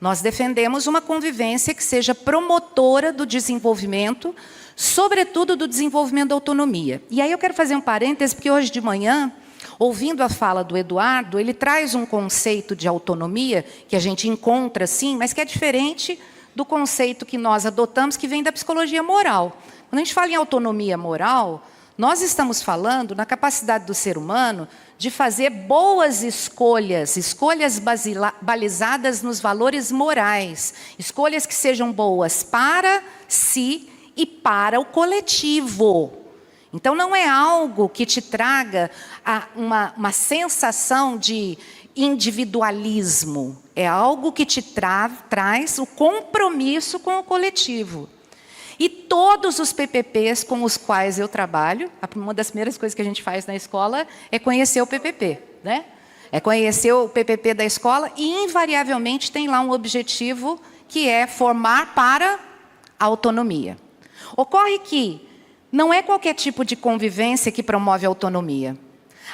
Nós defendemos uma convivência que seja promotora do desenvolvimento, sobretudo do desenvolvimento da autonomia. E aí eu quero fazer um parêntese, porque hoje de manhã, ouvindo a fala do Eduardo, ele traz um conceito de autonomia, que a gente encontra sim, mas que é diferente do conceito que nós adotamos, que vem da psicologia moral. Quando a gente fala em autonomia moral, nós estamos falando na capacidade do ser humano de fazer boas escolhas, escolhas balizadas nos valores morais, escolhas que sejam boas para si e para o coletivo. Então, não é algo que te traga uma sensação de individualismo, é algo que te traz o compromisso com o coletivo. E todos os PPPs com os quais eu trabalho, uma das primeiras coisas que a gente faz na escola é conhecer o PPP, né? É conhecer o PPP da escola e, invariavelmente, tem lá um objetivo que é formar para a autonomia. Ocorre que, não é qualquer tipo de convivência que promove a autonomia.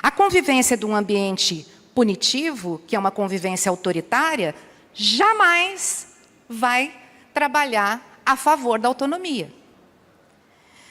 A convivência de um ambiente punitivo, que é uma convivência autoritária, jamais vai trabalhar a favor da autonomia.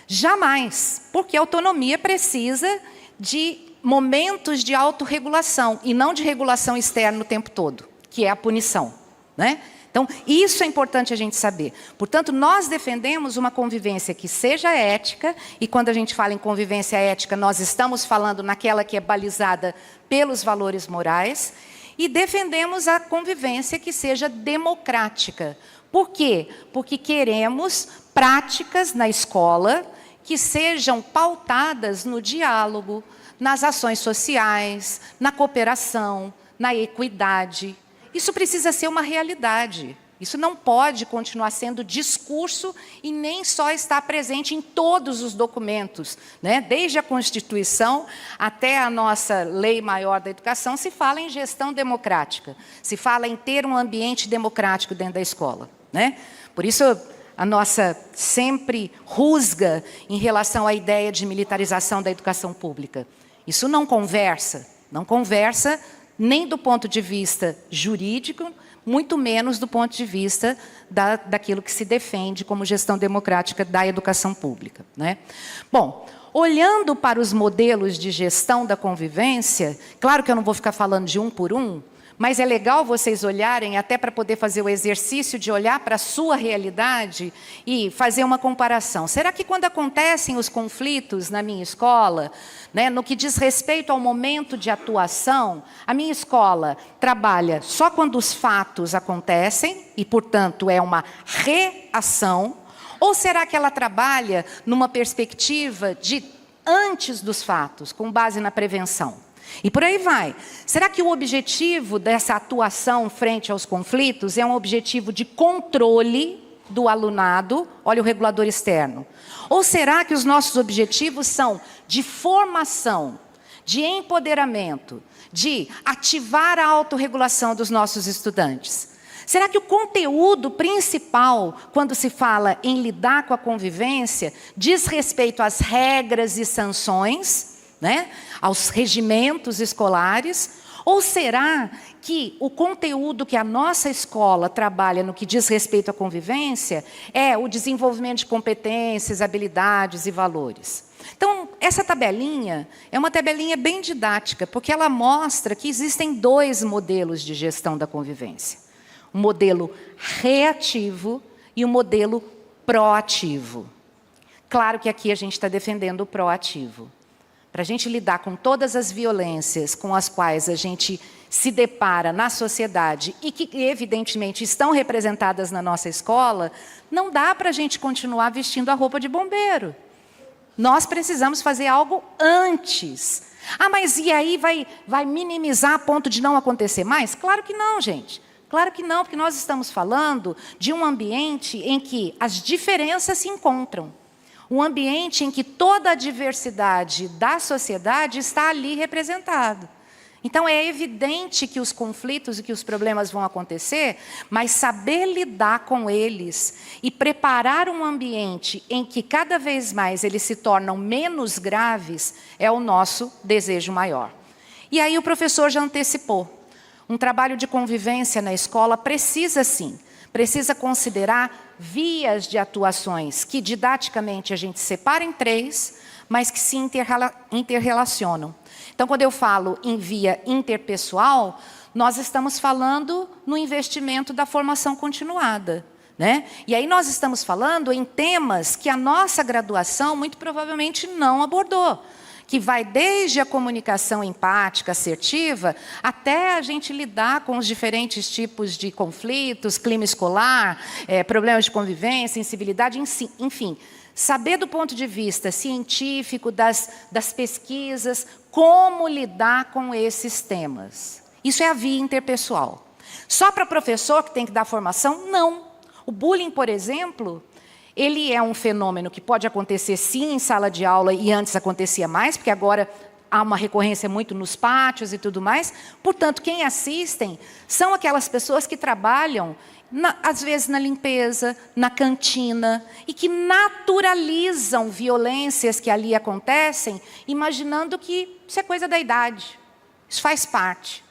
Jamais, porque a autonomia precisa de momentos de autorregulação e não de regulação externa o tempo todo, que é a punição, né? Então, isso é importante a gente saber. Portanto, nós defendemos uma convivência que seja ética, e quando a gente fala em convivência ética, nós estamos falando naquela que é balizada pelos valores morais, e defendemos a convivência que seja democrática. Por quê? Porque queremos práticas na escola que sejam pautadas no diálogo, nas ações sociais, na cooperação, na equidade. Isso precisa ser uma realidade. Isso não pode continuar sendo discurso e nem só estar presente em todos os documentos, né? Desde a Constituição até a nossa Lei Maior da Educação, se fala em gestão democrática, se fala em ter um ambiente democrático dentro da escola, né? Por isso, a nossa sempre rusga em relação à ideia de militarização da educação pública. Isso não conversa nem do ponto de vista jurídico, muito menos do ponto de vista daquilo que se defende como gestão democrática da educação pública, né? Bom, olhando para os modelos de gestão da convivência, claro que eu não vou ficar falando de um por um, mas é legal vocês olharem, até para poder fazer o exercício de olhar para a sua realidade e fazer uma comparação. Será que quando acontecem os conflitos na minha escola, né, no que diz respeito ao momento de atuação, a minha escola trabalha só quando os fatos acontecem e, portanto, é uma reação? Ou será que ela trabalha numa perspectiva de antes dos fatos, com base na prevenção? E por aí vai. Será que o objetivo dessa atuação frente aos conflitos é um objetivo de controle do alunado? Olha o regulador externo. Ou será que os nossos objetivos são de formação, de empoderamento, de ativar a autorregulação dos nossos estudantes? Será que o conteúdo principal, quando se fala em lidar com a convivência, diz respeito às regras e sanções, né, aos regimentos escolares? Ou será que o conteúdo que a nossa escola trabalha no que diz respeito à convivência é o desenvolvimento de competências, habilidades e valores? Então, essa tabelinha é uma tabelinha bem didática, porque ela mostra que existem dois modelos de gestão da convivência. Um modelo reativo e um modelo proativo. Claro que aqui a gente está defendendo o proativo. Para a gente lidar com todas as violências com as quais a gente se depara na sociedade e que, evidentemente, estão representadas na nossa escola, não dá para a gente continuar vestindo a roupa de bombeiro. Nós precisamos fazer algo antes. Ah, mas e aí vai minimizar a ponto de não acontecer mais? Claro que não, gente. Claro que não, porque nós estamos falando de um ambiente em que as diferenças se encontram. Um ambiente em que toda a diversidade da sociedade está ali representada. Então, é evidente que os conflitos e que os problemas vão acontecer, mas saber lidar com eles e preparar um ambiente em que cada vez mais eles se tornam menos graves é o nosso desejo maior. E aí o professor já antecipou. Um trabalho de convivência na escola precisa, sim, precisa considerar vias de atuações que didaticamente a gente separa em três, mas que se interrelacionam. Então, quando eu falo em via interpessoal, nós estamos falando no investimento da formação continuada, né? E aí nós estamos falando em temas que a nossa graduação muito provavelmente não abordou, que vai desde a comunicação empática, assertiva, até a gente lidar com os diferentes tipos de conflitos, clima escolar, problemas de convivência, incivilidade, enfim. Saber do ponto de vista científico, das pesquisas, como lidar com esses temas. Isso é a via interpessoal. Só para professor que tem que dar formação? Não. O bullying, por exemplo, ele é um fenômeno que pode acontecer, sim, em sala de aula, e antes acontecia mais, porque agora há uma recorrência muito nos pátios e tudo mais. Portanto, quem assistem são aquelas pessoas que trabalham às vezes na limpeza, na cantina, e que naturalizam violências que ali acontecem, imaginando que isso é coisa da idade, isso faz parte.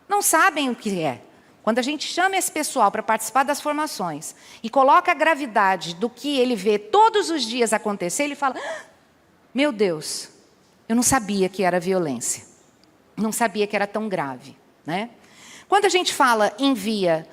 Não sabem o que é. Quando a gente chama esse pessoal para participar das formações e coloca a gravidade do que ele vê todos os dias acontecer, ele fala, meu Deus, eu não sabia que era violência, não sabia que era tão grave, né? Quando a gente fala em via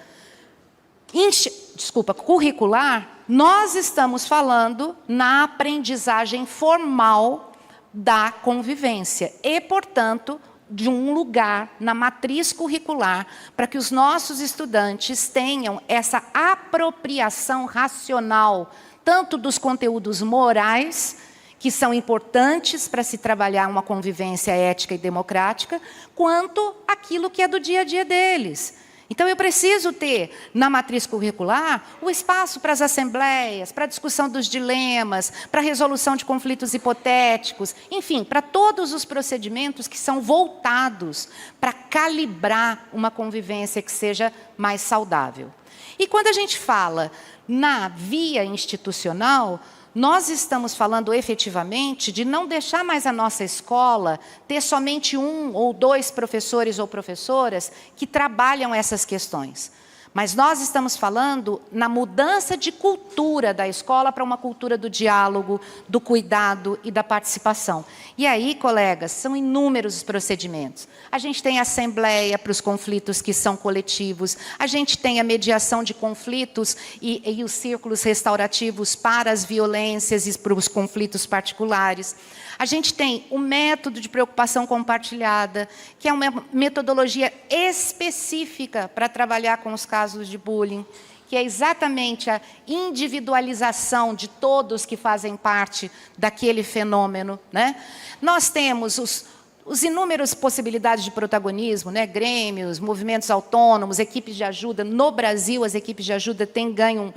curricular, nós estamos falando na aprendizagem formal da convivência e, portanto, de um lugar na matriz curricular para que os nossos estudantes tenham essa apropriação racional, tanto dos conteúdos morais, que são importantes para se trabalhar uma convivência ética e democrática, quanto aquilo que é do dia a dia deles. Então, eu preciso ter, na matriz curricular, o espaço para as assembleias, para a discussão dos dilemas, para a resolução de conflitos hipotéticos, enfim, para todos os procedimentos que são voltados para calibrar uma convivência que seja mais saudável. E quando a gente fala na via institucional, nós estamos falando efetivamente de não deixar mais a nossa escola ter somente 1 ou 2 professores ou professoras que trabalham essas questões. Mas nós estamos falando na mudança de cultura da escola para uma cultura do diálogo, do cuidado e da participação. E aí, colegas, são inúmeros os procedimentos. A gente tem a assembleia para os conflitos que são coletivos, a gente tem a mediação de conflitos e os círculos restaurativos para as violências e para os conflitos particulares. A gente tem o método de preocupação compartilhada, que é uma metodologia específica para trabalhar com os casos de bullying, que é exatamente a individualização de todos que fazem parte daquele fenômeno, né? Nós temos os inúmeras possibilidades de protagonismo, né? Grêmios, movimentos autônomos, equipes de ajuda. No Brasil, as equipes de ajuda têm ganho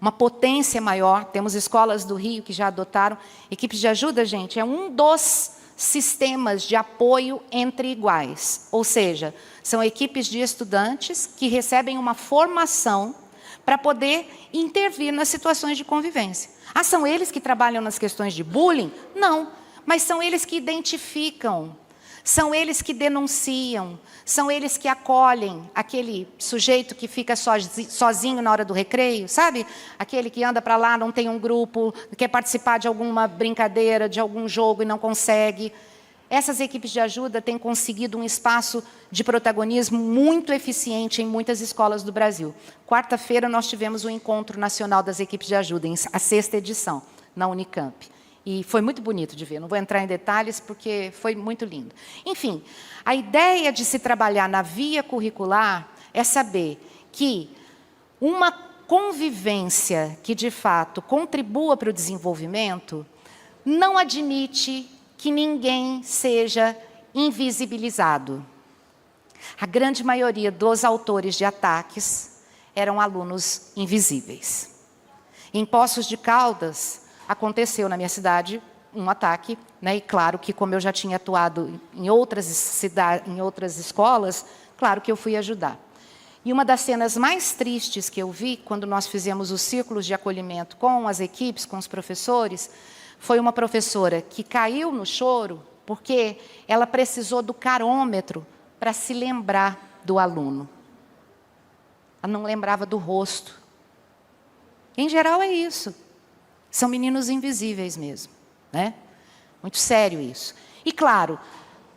uma potência maior. Temos escolas do Rio que já adotaram. Equipes de ajuda, gente, é um dos sistemas de apoio entre iguais. Ou seja, são equipes de estudantes que recebem uma formação para poder intervir nas situações de convivência. Ah, são eles que trabalham nas questões de bullying? Não, mas são eles que identificam, são eles que denunciam, são eles que acolhem aquele sujeito que fica sozinho na hora do recreio, sabe? Aquele que anda para lá, não tem um grupo, quer participar de alguma brincadeira, de algum jogo e não consegue. Essas equipes de ajuda têm conseguido um espaço de protagonismo muito eficiente em muitas escolas do Brasil. Quarta-feira nós tivemos o Encontro Nacional das Equipes de Ajuda, a 6ª edição, na Unicamp. E foi muito bonito de ver, não vou entrar em detalhes porque foi muito lindo. Enfim, a ideia de se trabalhar na via curricular é saber que uma convivência que, de fato, contribua para o desenvolvimento não admite que ninguém seja invisibilizado. A grande maioria dos autores de ataques eram alunos invisíveis. Em Poços de Caldas, aconteceu na minha cidade um ataque, né? E claro que, como eu já tinha atuado em outras escolas, claro que eu fui ajudar. E uma das cenas mais tristes que eu vi, quando nós fizemos os círculos de acolhimento com as equipes, com os professores, foi uma professora que caiu no choro porque ela precisou do carômetro para se lembrar do aluno. Ela não lembrava do rosto. Em geral é isso. São meninos invisíveis mesmo, né? Muito sério isso. E claro,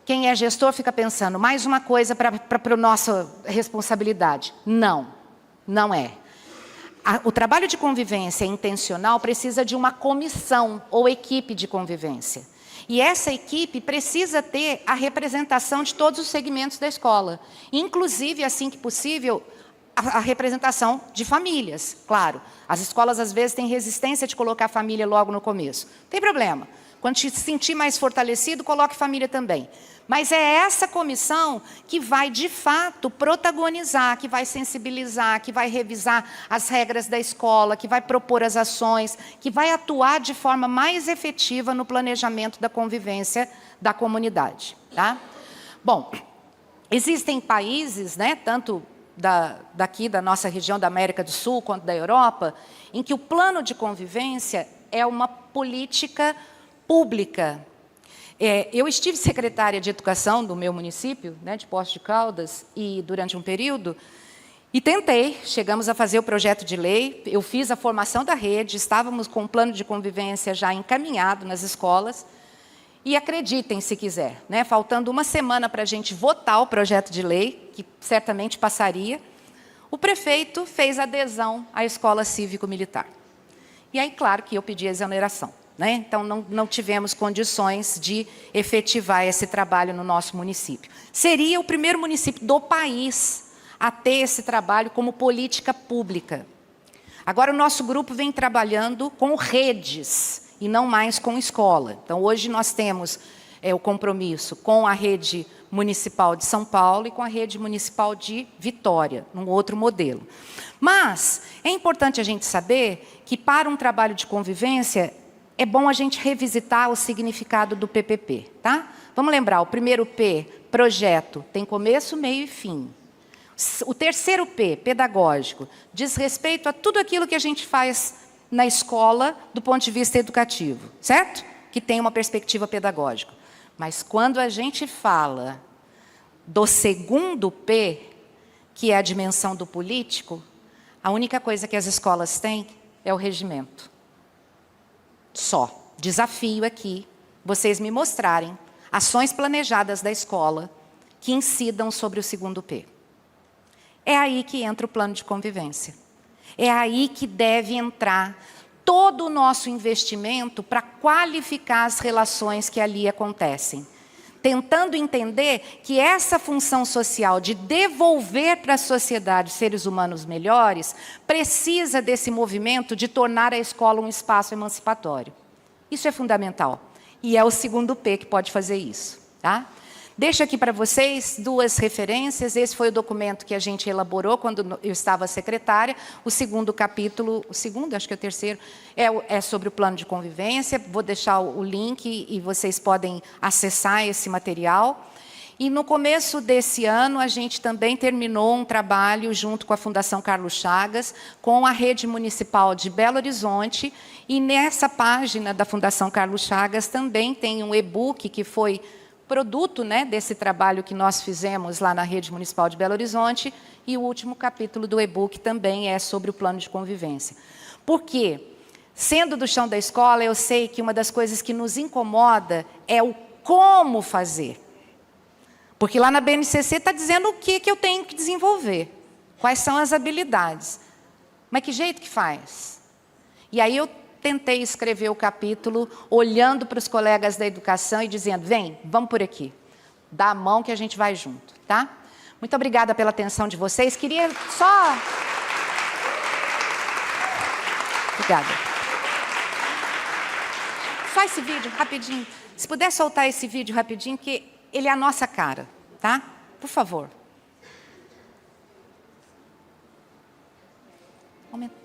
quem é gestor fica pensando, mais uma coisa para a nossa responsabilidade. Não, não é. O trabalho de convivência intencional precisa de uma comissão ou equipe de convivência. E essa equipe precisa ter a representação de todos os segmentos da escola. Inclusive, assim que possível, a representação de famílias, claro. As escolas, às vezes, têm resistência de colocar a família logo no começo. Não tem problema. Quando se sentir mais fortalecido, coloque família também. Mas é essa comissão que vai, de fato, protagonizar, que vai sensibilizar, que vai revisar as regras da escola, que vai propor as ações, que vai atuar de forma mais efetiva no planejamento da convivência da comunidade. Tá? Bom, existem países, né, tanto daqui da nossa região da América do Sul, quanto da Europa, em que o plano de convivência é uma política pública. Eu estive secretária de Educação do meu município, né, de Poços de Caldas, e durante um período, e chegamos a fazer o projeto de lei, eu fiz a formação da rede, estávamos com o plano de convivência já encaminhado nas escolas, e acreditem se quiser, né, faltando uma semana para a gente votar o projeto de lei, que certamente passaria, o prefeito fez adesão à escola cívico-militar. E aí, claro, que eu pedi a exoneração, né? Então, não tivemos condições de efetivar esse trabalho no nosso município. Seria o primeiro município do país a ter esse trabalho como política pública. Agora, o nosso grupo vem trabalhando com redes e não mais com escola. Então, hoje nós temos o compromisso com a rede municipal de São Paulo e com a rede municipal de Vitória, num outro modelo. Mas é importante a gente saber que, para um trabalho de convivência, é bom a gente revisitar o significado do PPP. Tá? Vamos lembrar, o primeiro P, projeto, tem começo, meio e fim. O terceiro P, pedagógico, diz respeito a tudo aquilo que a gente faz na escola do ponto de vista educativo, certo? Que tem uma perspectiva pedagógica. Mas quando a gente fala do segundo P, que é a dimensão do político, a única coisa que as escolas têm é o regimento. Só. Desafio aqui, vocês me mostrarem ações planejadas da escola que incidam sobre o segundo P. É aí que entra o plano de convivência. É aí que deve entrar todo o nosso investimento para qualificar as relações que ali acontecem. Tentando entender que essa função social de devolver para a sociedade seres humanos melhores precisa desse movimento de tornar a escola um espaço emancipatório. Isso é fundamental. E é o segundo P que pode fazer isso. Tá? Deixo aqui para vocês 2 referências. Esse foi o documento que a gente elaborou quando eu estava secretária. O segundo capítulo, acho que é o terceiro, é sobre o plano de convivência. Vou deixar o link e vocês podem acessar esse material. E no começo desse ano, a gente também terminou um trabalho junto com a Fundação Carlos Chagas, com a Rede Municipal de Belo Horizonte. E nessa página da Fundação Carlos Chagas também tem um e-book que foi produto, né, desse trabalho que nós fizemos lá na Rede Municipal de Belo Horizonte, e o último capítulo do e-book também é sobre o plano de convivência. Por quê? Sendo do chão da escola, eu sei que uma das coisas que nos incomoda é o como fazer. Porque lá na BNCC está dizendo o que eu tenho que desenvolver, quais são as habilidades. Mas que jeito que faz? E aí eu tentei escrever o capítulo olhando para os colegas da educação e dizendo, vem, vamos por aqui. Dá a mão que a gente vai junto, tá? Muito obrigada pela atenção de vocês. Queria só... Obrigada. Só esse vídeo, rapidinho. Se puder soltar esse vídeo rapidinho, que ele é a nossa cara, tá? Por favor. Aumenta.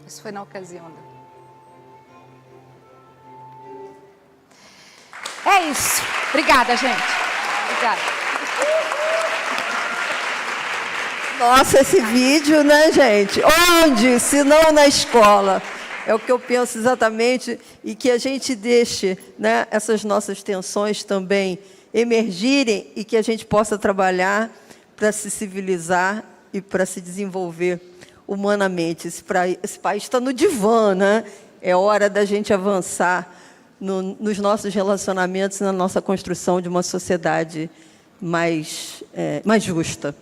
Isso foi na ocasião É isso. Obrigada, gente. Obrigada. Nossa, esse vídeo, né, gente? Onde, se não na escola? É o que eu penso exatamente, e que a gente deixe, né, essas nossas tensões também emergirem e que a gente possa trabalhar para se civilizar e para se desenvolver humanamente. Esse país está no divã, né? É hora da gente avançar nos nossos relacionamentos e na nossa construção de uma sociedade mais justa.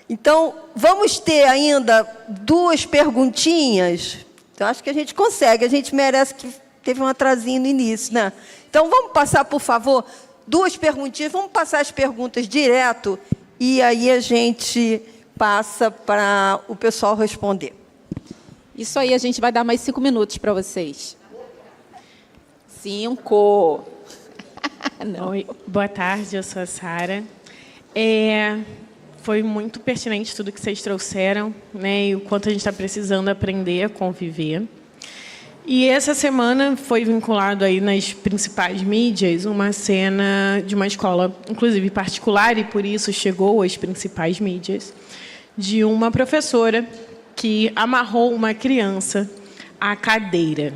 Então, vamos ter ainda 2 perguntinhas. Eu acho que a gente consegue, a gente merece, que teve um atrasinho no início, né? Então, vamos passar, por favor, 2 perguntinhas, vamos passar as perguntas direto e aí a gente passa para o pessoal responder. Isso aí, a gente vai dar mais 5 minutos para vocês. 5. Oi, boa tarde, eu sou a Sara. Foi muito pertinente tudo que vocês trouxeram, né, e o quanto a gente está precisando aprender a conviver. E essa semana foi vinculado aí nas principais mídias uma cena de uma escola, inclusive particular, e por isso chegou às principais mídias, de uma professora que amarrou uma criança à cadeira.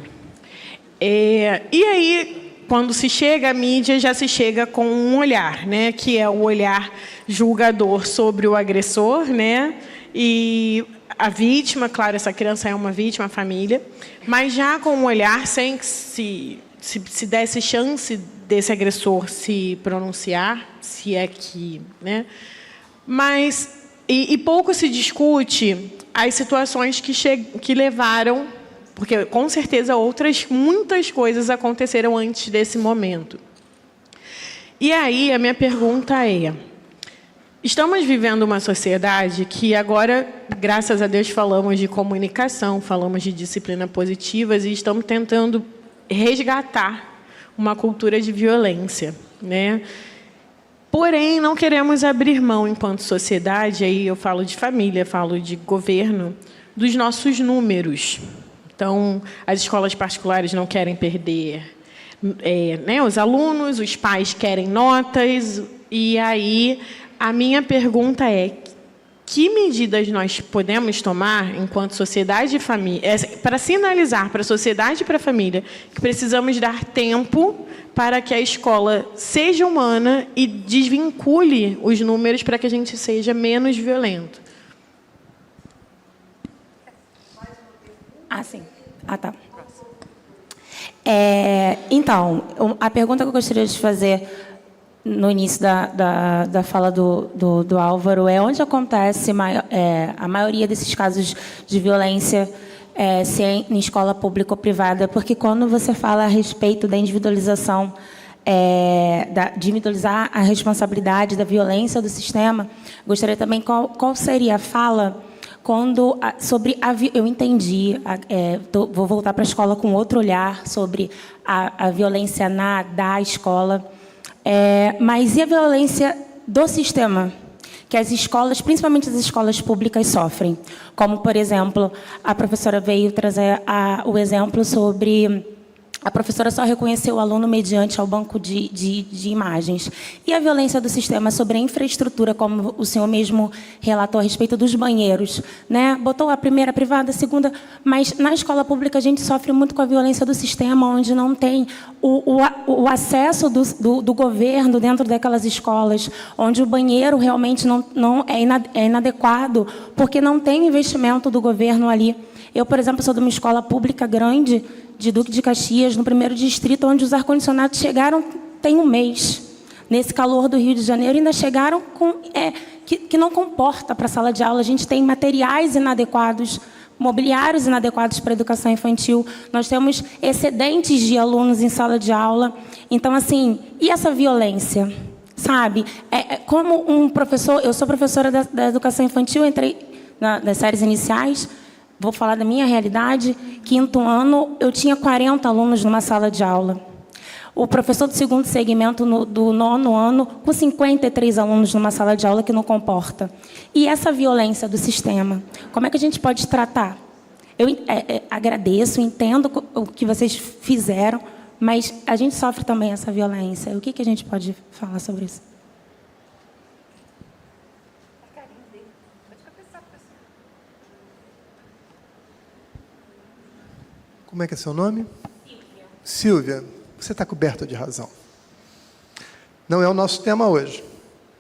E aí, quando se chega à mídia, já se chega com um olhar, né, que é o olhar julgador sobre o agressor, né, e a vítima, claro, essa criança é uma vítima, a família, mas já com um olhar sem que se desse chance desse agressor se pronunciar, se é que, né, mas e pouco se discute as situações que levaram, porque com certeza muitas coisas aconteceram antes desse momento. E aí a minha pergunta é: estamos vivendo uma sociedade que agora, graças a Deus, falamos de comunicação, falamos de disciplina positivas e estamos tentando resgatar uma cultura de violência, né? Porém, não queremos abrir mão, enquanto sociedade, aí eu falo de família, falo de governo, dos nossos números. Então, as escolas particulares não querem perder né, os alunos, os pais querem notas, e aí a minha pergunta é: que medidas nós podemos tomar, enquanto sociedade e família, para sinalizar para a sociedade e para a família que precisamos dar tempo para que a escola seja humana e desvincule os números para que a gente seja menos violento? Sim. Tá. Então, a pergunta que eu gostaria de fazer no início da fala do Álvaro é: onde acontece a maioria desses casos de violência, se é em escola pública ou privada? Porque quando você fala a respeito da individualização, de individualizar a responsabilidade da violência do sistema, gostaria também qual seria a fala eu entendi, vou voltar para a escola com outro olhar sobre a violência da escola, mas e a violência do sistema, que as escolas, principalmente as escolas públicas, sofrem? Como, por exemplo, a professora veio trazer o exemplo sobre a professora só reconheceu o aluno mediante ao banco de imagens. E a violência do sistema sobre a infraestrutura, como o senhor mesmo relatou a respeito dos banheiros, né? Botou a primeira, a privada, a segunda, mas na escola pública a gente sofre muito com a violência do sistema, onde não tem o acesso do governo dentro daquelas escolas, onde o banheiro realmente não é inadequado, porque não tem investimento do governo ali. Eu, por exemplo, sou de uma escola pública grande, de Duque de Caxias, no 1º distrito, onde os ar-condicionados chegaram tem um mês. Nesse calor do Rio de Janeiro, ainda chegaram com que não comporta para a sala de aula. A gente tem materiais inadequados, mobiliários inadequados para a educação infantil. Nós temos excedentes de alunos em sala de aula. Então, assim, e essa violência? Sabe? Como um professor... Eu sou professora da educação infantil, entrei nas séries iniciais. Vou falar da minha realidade. 5º ano, eu tinha 40 alunos numa sala de aula. O professor do 2º segmento, do 9º ano, com 53 alunos numa sala de aula que não comporta. E essa violência do sistema, como é que a gente pode tratar? Eu agradeço, entendo o que vocês fizeram, mas a gente sofre também essa violência. O que a gente pode falar sobre isso? Como é que é seu nome? Silvia, você está coberta de razão. Não é o nosso tema hoje,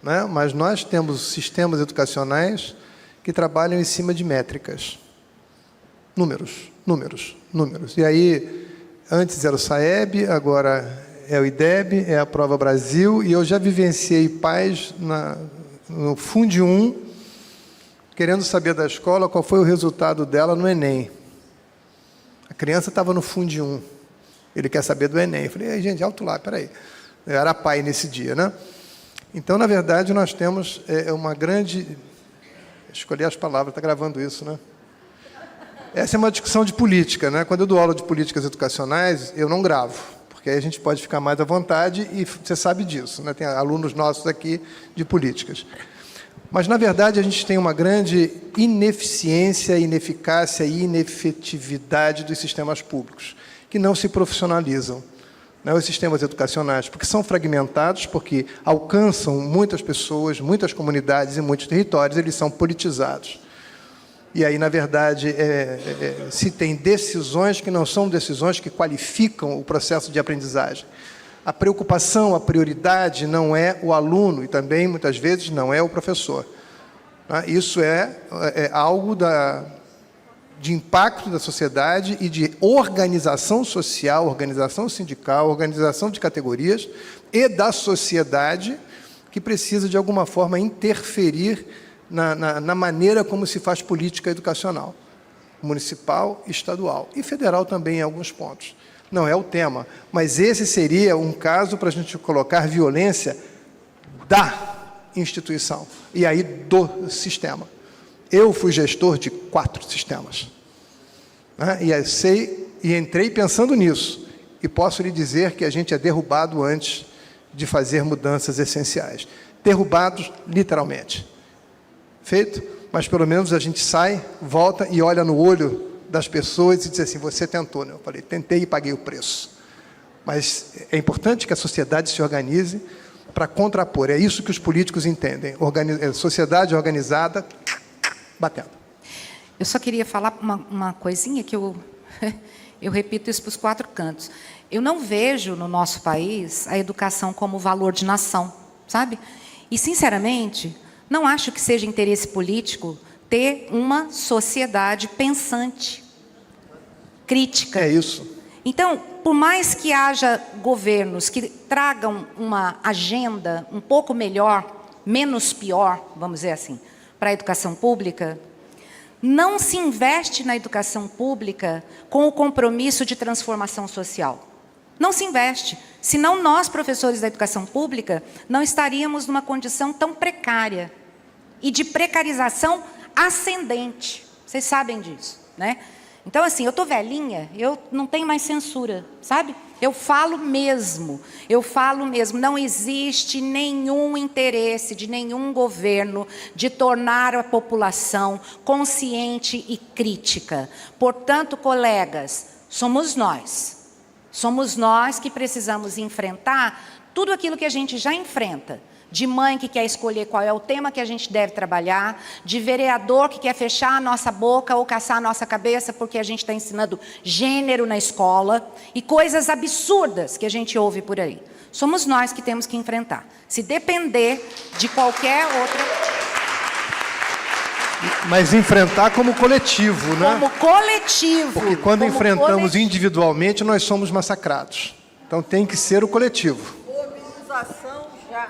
né? Mas nós temos sistemas educacionais que trabalham em cima de métricas. Números, números, números. E aí, antes era o SAEB, agora é o IDEB, é a Prova Brasil, e eu já vivenciei pais no Fundo 1, querendo saber da escola qual foi o resultado dela no Enem. A criança estava no Fundo 1, ele quer saber do Enem. Eu falei, gente, alto lá, peraí. Eu era pai nesse dia, né? Então, na verdade, nós temos uma grande... Escolhi as palavras, está gravando isso, né? Essa é uma discussão de política, né? Quando eu dou aula de políticas educacionais, eu não gravo, porque aí a gente pode ficar mais à vontade e você sabe disso, né? Tem alunos nossos aqui de políticas. Mas, na verdade, a gente tem uma grande ineficiência, ineficácia e inefetividade dos sistemas públicos, que não se profissionalizam, né, os sistemas educacionais, porque são fragmentados, porque alcançam muitas pessoas, muitas comunidades e muitos territórios, eles são politizados. E aí, na verdade, se tem decisões que não são decisões que qualificam o processo de aprendizagem. A preocupação, a prioridade não é o aluno e também, muitas vezes, não é o professor. Isso é algo de impacto da sociedade e de organização social, organização sindical, organização de categorias e da sociedade que precisa, de alguma forma, interferir na maneira como se faz política educacional, municipal, estadual e federal também em alguns pontos. Não é o tema, mas esse seria um caso para a gente colocar violência da instituição e aí do sistema. Eu fui gestor de 4 sistemas, né? E entrei pensando nisso, e posso lhe dizer que a gente é derrubado antes de fazer mudanças essenciais. Derrubados, literalmente. Feito? Mas pelo menos a gente sai, volta e olha no olho das pessoas e diz assim, você tentou, né? Eu falei, tentei e paguei o preço. Mas é importante que a sociedade se organize para contrapor. É isso que os políticos entendem. Sociedade organizada, batendo. Eu só queria falar uma coisinha que eu repito isso para os 4 cantos. Eu não vejo no nosso país a educação como valor de nação, sabe? E, sinceramente, não acho que seja interesse político ter uma sociedade pensante, crítica. É isso. Então, por mais que haja governos que tragam uma agenda um pouco melhor, menos pior, vamos dizer assim, para a educação pública, não se investe na educação pública com o compromisso de transformação social. Não se investe. Senão nós, professores da educação pública, não estaríamos numa condição tão precária e de precarização ascendente. Vocês sabem disso, né? Então, assim, eu estou velhinha, eu não tenho mais censura, sabe? Eu falo mesmo. Não existe nenhum interesse de nenhum governo de tornar a população consciente e crítica. Portanto, colegas, somos nós. Somos nós que precisamos enfrentar tudo aquilo que a gente já enfrenta. De mãe que quer escolher qual é o tema que a gente deve trabalhar, de vereador que quer fechar a nossa boca ou caçar a nossa cabeça porque a gente está ensinando gênero na escola e coisas absurdas que a gente ouve por aí. Somos nós que temos que enfrentar. Se depender de qualquer outra... Mas enfrentar como coletivo, né? Como coletivo. Porque quando como enfrentamos coletivo. individualmente, nós somos massacrados. Então tem que ser o coletivo. Mobilização já.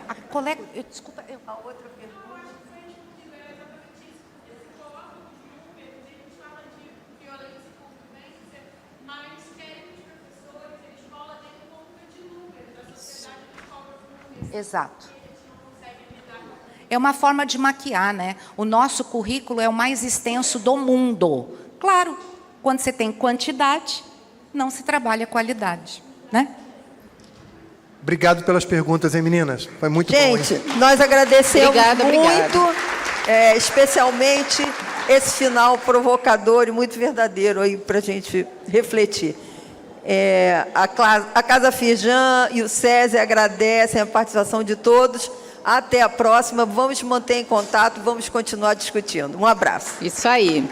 A colega, desculpa, a outra pergunta. Exato. É uma forma de maquiar, né? O nosso currículo é o mais extenso do mundo. Claro, quando você tem quantidade, não se trabalha qualidade, né? Obrigado pelas perguntas, hein, meninas? Foi muito bom, hein? Gente, nós agradecemos Obrigada, muito, especialmente esse final provocador e muito verdadeiro aí para a gente refletir. A Casa Firjan e o SESI agradecem a participação de todos. Até a próxima. Vamos manter em contato, vamos continuar discutindo. Um abraço. Isso aí.